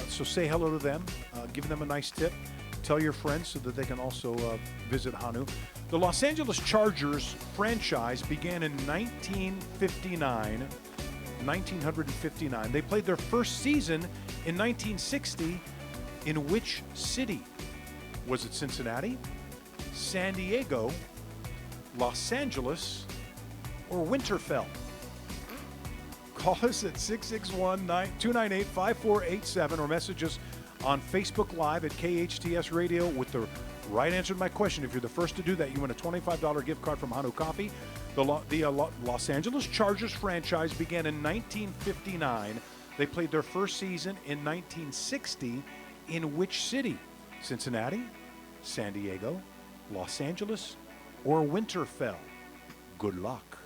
so say hello to them, give them a nice tip, tell your friends so that they can also visit Hanu. The Los Angeles Chargers franchise began in 1959. They played their first season in 1960. In which city? Was it Cincinnati, San Diego, Los Angeles, or Winterfell? Call us at 661-298-5487 or message us on Facebook Live at KHTS Radio with the right answer to my question. If you're the first to do that, you win a $25 gift card from Hanu Coffee. The Los Angeles Chargers franchise began in 1959. They played their first season in 1960. In which city? Cincinnati, San Diego, Los Angeles, or Winterfell? Good luck.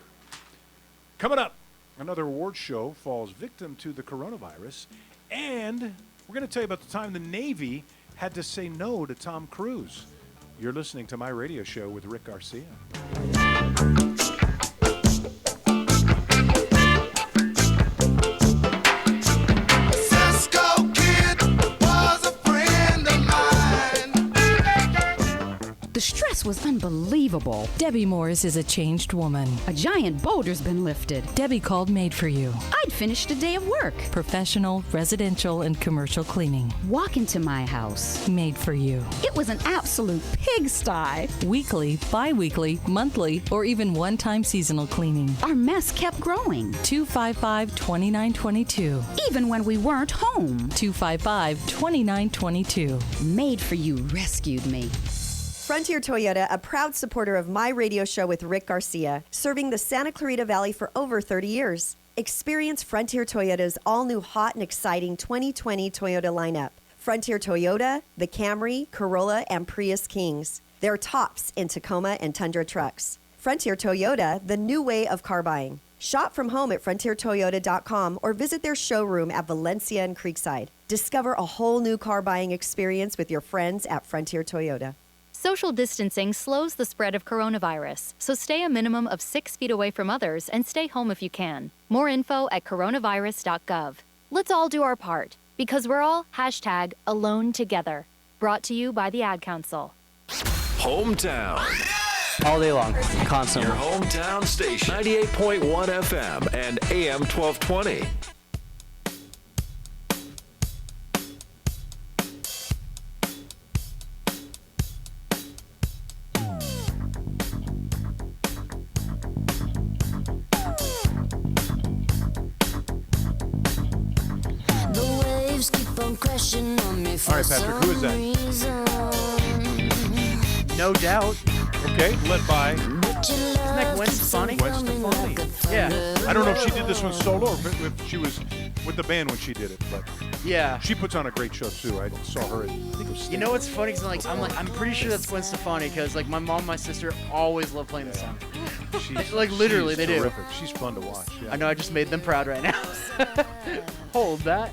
Coming up, another award show falls victim to the coronavirus. And we're going to tell you about the time the Navy had to say no to Tom Cruise. You're listening to My Radio Show with Rick Garcia. The stress was unbelievable. Debbie Morris is a changed woman. A giant boulder's been lifted. Debbie called Made for You. I'd finished a day of work. Professional, residential, and commercial cleaning. Walk into my house. Made for You. It was an absolute pigsty. Weekly, bi-weekly, monthly, or even one-time seasonal cleaning. Our mess kept growing. 255-2922. Even when we weren't home. 255-2922. Made for You rescued me. Frontier Toyota, a proud supporter of My Radio Show with Rick Garcia, serving the Santa Clarita Valley for over 30 years. Experience Frontier Toyota's all-new hot and exciting 2020 Toyota lineup. Frontier Toyota, the Camry, Corolla, and Prius Kings. They're tops in Tacoma and Tundra trucks. Frontier Toyota, the new way of car buying. Shop from home at frontiertoyota.com or visit their showroom at Valencia and Creekside. Discover a whole new car buying experience with your friends at Frontier Toyota. Social distancing slows the spread of coronavirus, so stay a minimum of 6 feet away from others and stay home if you can. More info at coronavirus.gov. Let's all do our part, because we're all #alone together. Brought to you by the Ad Council. Hometown. All day long, constantly. Your hometown station, 98.1 FM and AM 1220. All right, Patrick, who is that? No doubt. Okay, led by... Isn't that Gwen Stefani? Gwen Stefani. Yeah. I don't know if she did this one solo or if she was with the band when she did it, but yeah, she puts on a great show too. I saw her. I think it was. You know what's funny? Cause I'm pretty sure that's Gwen Stefani because like my mom, and my sister always love playing the song. Like literally, they terrific. do. She's fun to watch. Yeah. I know. I just made them proud right now. Hold that.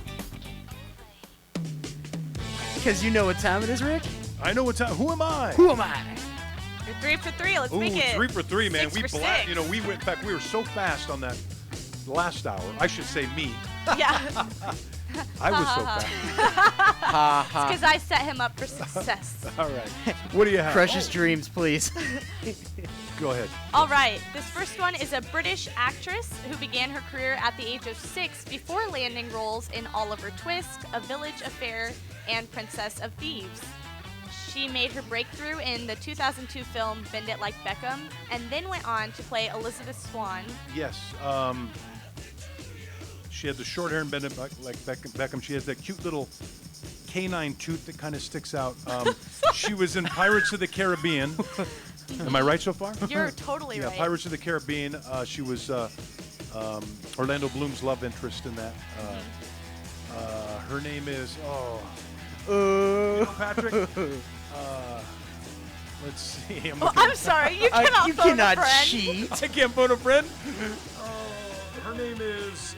Because you know what time it is, Rick. I know what time. Who am I? Who am I? You're 3 for 3. Let's Ooh, make it. 3 for 3, man. 6 We for blast. 6. You know, we went. In fact, we were so fast on that last hour. I should say me. Yeah. I was so fast. Ha ha. It's because I set him up for success. All right. What do you have? Precious dreams, please. Go ahead. All right. This first one is a British actress who began her career at the age of 6 before landing roles in Oliver Twist, A Village Affair, and Princess of Thieves. She made her breakthrough in the 2002 film Bend It Like Beckham, and then went on to play Elizabeth Swann. Yes. She had the short hair and bend it back like Beckham. She has that cute little canine tooth that kind of sticks out. She was in Pirates of the Caribbean. Am I right so far? You're totally right. Yeah, Pirates of the Caribbean. She was Orlando Bloom's love interest in that. Her name is you know, Patrick. Let's see. I'm sorry. You cannot you phone cannot a friend. cheat. I can't phone a friend. Her name is.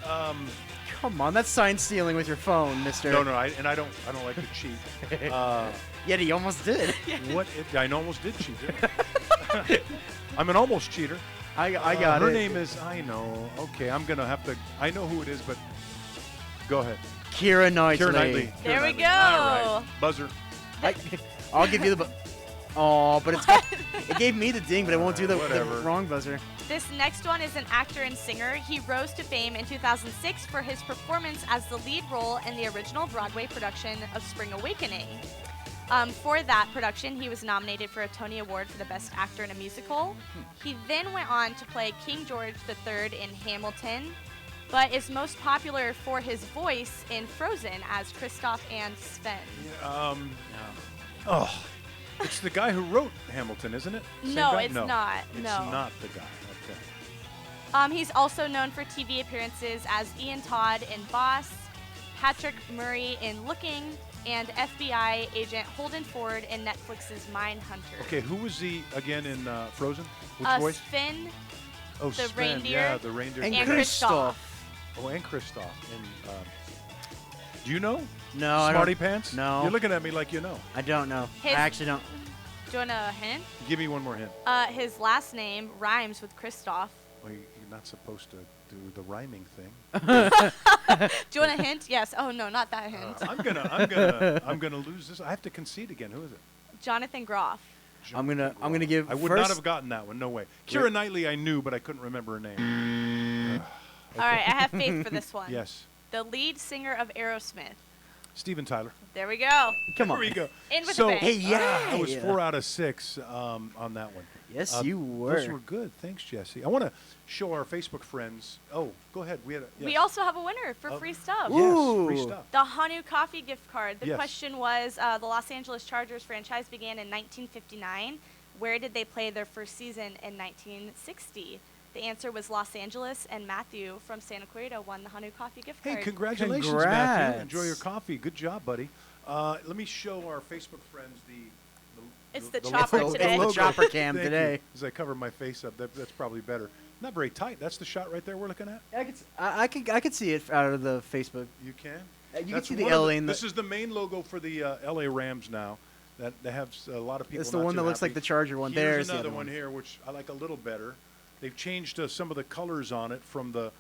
Come on, that's sign stealing with your phone, Mister. No, I don't like to cheat. Yet he almost did. What? I almost did cheat. Didn't I? I'm an almost cheater. I got her it. Her name is. I know. Okay, I'm gonna have to. I know who it is, but go ahead. Keira Knightley. Keira Knightley. There we go. All right. Buzzer. I'll give you the. But it gave me the ding, but it won't do the wrong buzzer. This next one is an actor and singer. He rose to fame in 2006 for his performance as the lead role in the original Broadway production of Spring Awakening. For that production, he was nominated for a Tony Award for the Best Actor in a Musical. He then went on to play King George III in Hamilton, but is most popular for his voice in Frozen as Kristoff and Sven. It's the guy who wrote Hamilton, isn't it? Same No, guy? it's not. It's No. not the guy. Okay. He's also known for TV appearances as Ian Todd in Boss, Patrick Murray in Looking, and FBI agent Holden Ford in Netflix's Mindhunter. Okay, who was he again in Frozen? Which voice? Sven, Oh, the Sven. reindeer. Yeah, the reindeer. And Kristoff. Oh, and Kristoff. And do you know? No, I Smarty don't. Pants? No. You're looking at me like you know. I don't know. His- I actually don't. Do you want a hint? Give me one more hint. His last name rhymes with Kristoff. Well, you're not supposed to do the rhyming thing. Do you want a hint? Yes. Oh no, not that hint. I'm gonna lose this. I have to concede again. Who is it? Jonathan Groff. I'm gonna give. I would not have gotten that one. No way. Keira Knightley, I knew, but I couldn't remember her name. All right, I have faith for this one. Yes. The lead singer of Aerosmith. Steven Tyler. There we go. Come on. There we go. In with so, the bang. I was 4 out of 6 on that one. Yes, you were. Those were good. Thanks, Jesse. I want to show our Facebook friends. Oh, go ahead. We also have a winner for free stuff. Yes, free stuff. The Hanu Coffee gift card. The Yes. question was, the Los Angeles Chargers franchise began in 1959. Where did they play their first season in 1960? The answer was Los Angeles, and Matthew from Santa Clarita won the Hanu Coffee gift card. Hey, congratulations, Congrats. Matthew. Enjoy your coffee. Good job, buddy. Let me show our Facebook friends It's the chopper logo. today. The chopper cam Thank today. you. As I cover my face up, that's probably better. Not very tight. That's the shot right there we're looking at. I could see it out of the Facebook. You can. You can That's see the one of LA. In the, This is the main logo for the LA Rams now. That they have a lot of people. It's the not one too that looks happy. like the Charger one. Here's There's the another other one here, which I like a little better. They've changed some of the colors on it from the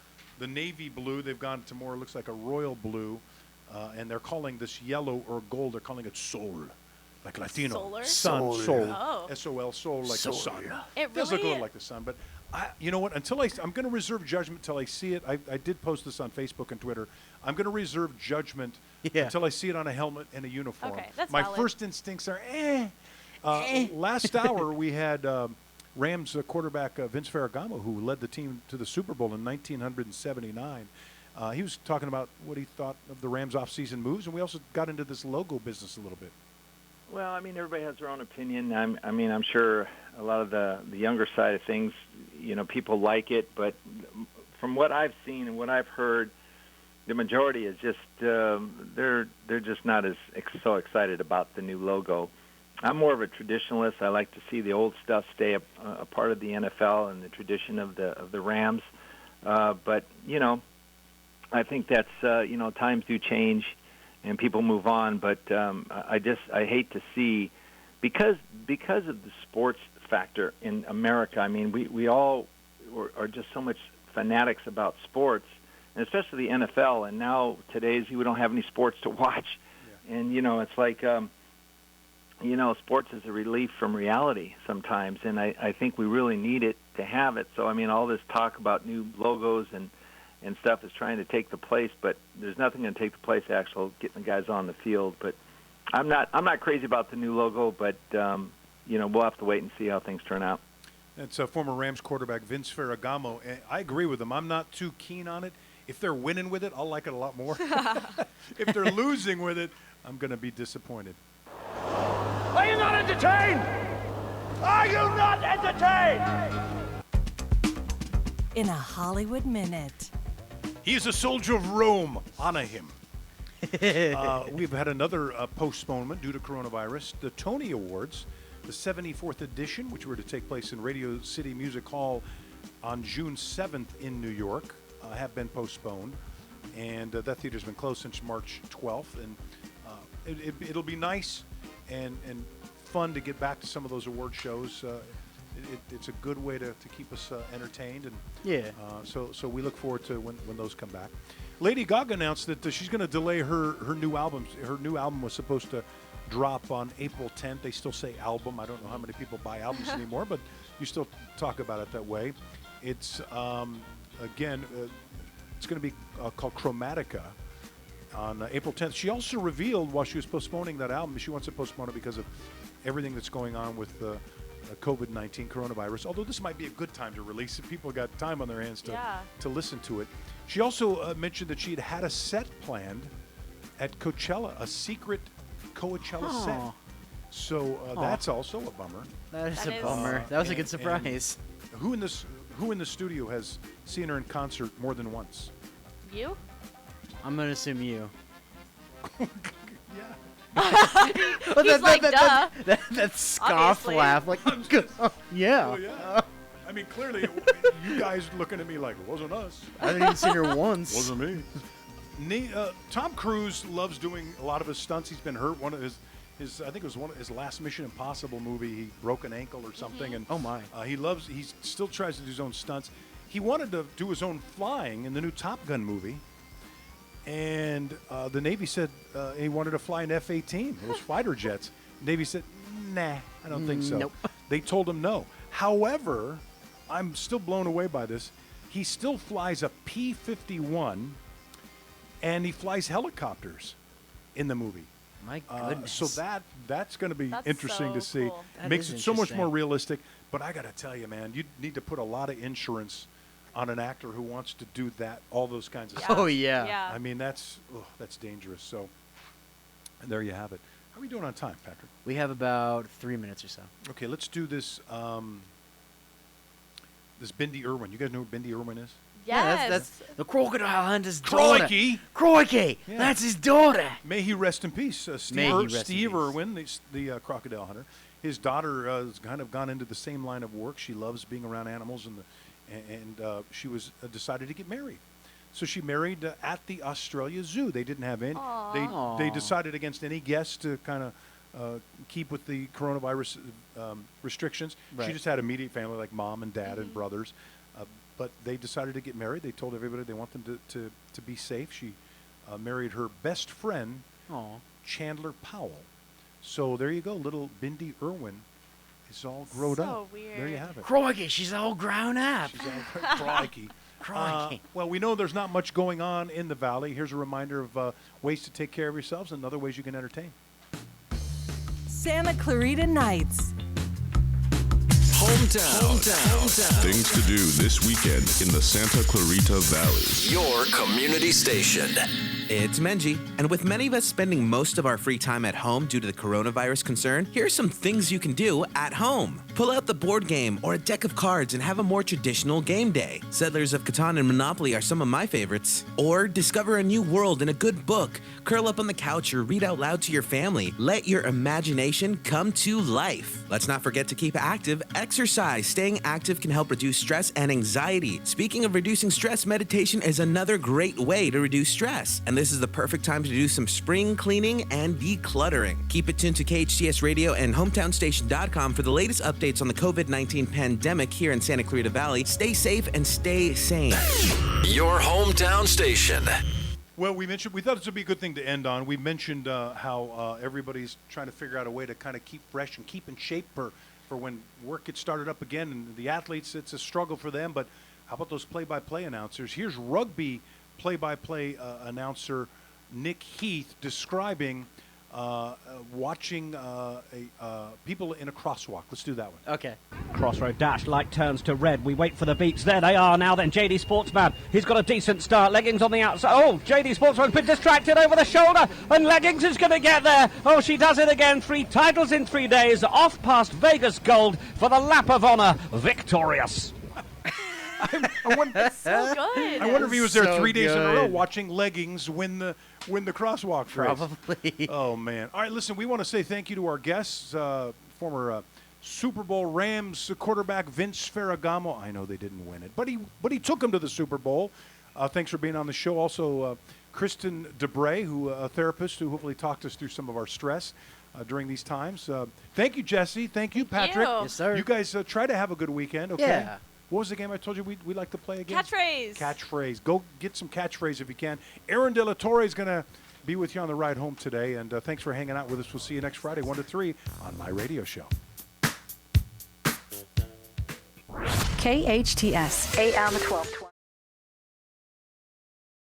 navy blue. They've gone to more looks like a royal blue, and they're calling this yellow or gold. They're calling it sol, like Latino. Solar? Sun, Sol. sol. Oh. S-O-L, sol, like the sun. It Does look a really- little like the sun, but you know what? Until I'm going to reserve judgment till I see it. I did post this on Facebook and Twitter. I'm going to reserve judgment until I see it on a helmet and a uniform. Okay, that's My valid. first instincts are Last hour we had Rams quarterback Vince Ferragamo, who led the team to the Super Bowl in 1979. He was talking about what he thought of the Rams' offseason moves, and we also got into this logo business a little bit. Well, I mean, everybody has their own opinion. I'm sure a lot of the younger side of things, you know, people like it. But from what I've seen and what I've heard, the majority is just they're just not as so excited about the new logo. I'm more of a traditionalist. I like to see the old stuff stay a part of the NFL and the tradition of the Rams. But you know, I think that's you know, times do change and people move on. But I hate to see because of the sports factor in America. I mean, we all are just so much fanatics about sports, and especially the NFL. And now today's we don't have any sports to watch, and you know, it's like. You know, sports is a relief from reality sometimes, and I think we really need it to have it. So, I mean, all this talk about new logos and stuff is trying to take the place, but there's nothing going to take the place of actual getting the guys on the field. But I'm not crazy about the new logo, but you know, we'll have to wait and see how things turn out. That's former Rams quarterback Vince Ferragamo. I agree with him. I'm not too keen on it. If they're winning with it, I'll like it a lot more. If they're losing with it, I'm going to be disappointed. Are you not entertained? Are you not entertained? In a Hollywood Minute. He is a soldier of Rome. Honor him. We've had another postponement due to coronavirus. The Tony Awards, the 74th edition, which were to take place in Radio City Music Hall on June 7th in New York, have been postponed. And that theater's been closed since March 12th. And it'll be nice and fun to get back to some of those award shows. It's a good way to keep us entertained, and so we look forward to when those come back. Lady Gaga announced that she's going to delay her new album. Her new album was supposed to drop on April 10th. They still say album. I don't know how many people buy albums anymore, but you still talk about it that way. It's again, it's going to be called Chromatica on April 10th. She also revealed while she was postponing that album, she wants to postpone it because of everything that's going on with COVID-19 coronavirus, although this might be a good time to release it. People got time on their hands to listen to it. She also mentioned that she'd had a set planned at Coachella, a secret Coachella set. So that's also a bummer. That is a bummer. That was a good surprise. Who in the studio has seen her in concert more than once? You? I'm going to assume you. He's like, duh. That scoff laugh, like, yeah. Well, yeah. I mean, clearly, you guys looking at me like, it wasn't us. I didn't even see her once. Wasn't me. Tom Cruise loves doing a lot of his stunts. He's been hurt. One of his I think it was one of his last Mission Impossible movie. He broke an ankle or something, and he still tries to do his own stunts. He wanted to do his own flying in the new Top Gun movie. And the Navy said he wanted to fly an F-18, those fighter jets. Navy said, nah, I don't think so. Nope. They told him no. However, I'm still blown away by this. He still flies a P-51, and he flies helicopters in the movie. My goodness. So that's going to be interesting to see. Cool. Makes it so much more realistic. But I got to tell you, man, you need to put a lot of insurance on an actor who wants to do that, all those kinds of stuff. Oh, yeah. I mean, that's dangerous. So there you have it. How are we doing on time, Patrick? We have about 3 minutes or so. Okay, let's do this. This Bindi Irwin. You guys know who Bindi Irwin is? Yes. Yeah, that's the crocodile hunter's daughter. Crikey! Yeah. That's his daughter. May he rest in peace. Steve Irwin, the crocodile hunter. His daughter has kind of gone into the same line of work. She loves being around animals, and she was decided to get married. So she married at the Australia Zoo. They didn't have any. They decided against any guests to kind of keep with the coronavirus restrictions. Right. She just had immediate family like mom and dad and brothers. But they decided to get married. They told everybody they want them to be safe. She married her best friend, Chandler Powell. So there you go, little Bindi Irwin. It's all grown up. So weird. There you have it. Crikey, she's all grown up. She's all crikey. Crikey. Well, we know there's not much going on in the Valley. Here's a reminder of ways to take care of yourselves and other ways you can entertain. Santa Clarita Nights. Hometown. Things to do this weekend in the Santa Clarita Valley. Your community station. It's Menji, and with many of us spending most of our free time at home due to the coronavirus concern, here are some things you can do at home. Pull out the board game or a deck of cards and have a more traditional game day. Settlers of Catan and Monopoly are some of my favorites. Or discover a new world in a good book. Curl up on the couch or read out loud to your family. Let your imagination come to life. Let's not forget to keep active. Exercise. Staying active can help reduce stress and anxiety. Speaking of reducing stress, meditation is another great way to reduce stress. And this is the perfect time to do some spring cleaning and decluttering. Keep it tuned to KHTS Radio and HometownStation.com for the latest updates on the COVID-19 pandemic here in Santa Clarita Valley. Stay safe and stay sane. Your hometown station. Well, we thought this would be a good thing to end on. We mentioned how everybody's trying to figure out a way to kind of keep fresh and keep in shape for when work gets started up again. And the athletes, it's a struggle for them. But how about those play-by-play announcers? Here's rugby play-by-play announcer Nick Heath describing watching people in a crosswalk. Let's do that one. Okay. Crossroad dash, light turns to red. We wait for the beats. There they are now then. JD Sportsman. He's got a decent start. Leggings on the outside. Oh, JD Sportsman's been distracted over the shoulder. And Leggings is going to get there. Oh, she does it again. 3 titles in 3 days. Off past Vegas Gold for the lap of honor. Victorious. I wonder, So good. I wonder if he was there So 3 days in a row good. watching Leggings win the crosswalk race. Probably. Oh, man. All right, listen, we want to say thank you to our guests, former Super Bowl Rams quarterback Vince Ferragamo. I know they didn't win it, but he took them to the Super Bowl. Thanks for being on the show. Also, Kristen Debray, a therapist who hopefully talked us through some of our stress during these times. Thank you, Jesse. Thank you, Patrick. you. Yes, sir. You guys try to have a good weekend, okay? Yeah. What was the game I told you we'd like to play again? Catchphrase. Catchphrase. Go get some catchphrase if you can. Aaron De La Torre is going to be with you on the ride home today, and thanks for hanging out with us. We'll see you next Friday, 1 to 3 on My Radio Show. KHTS AM 1220.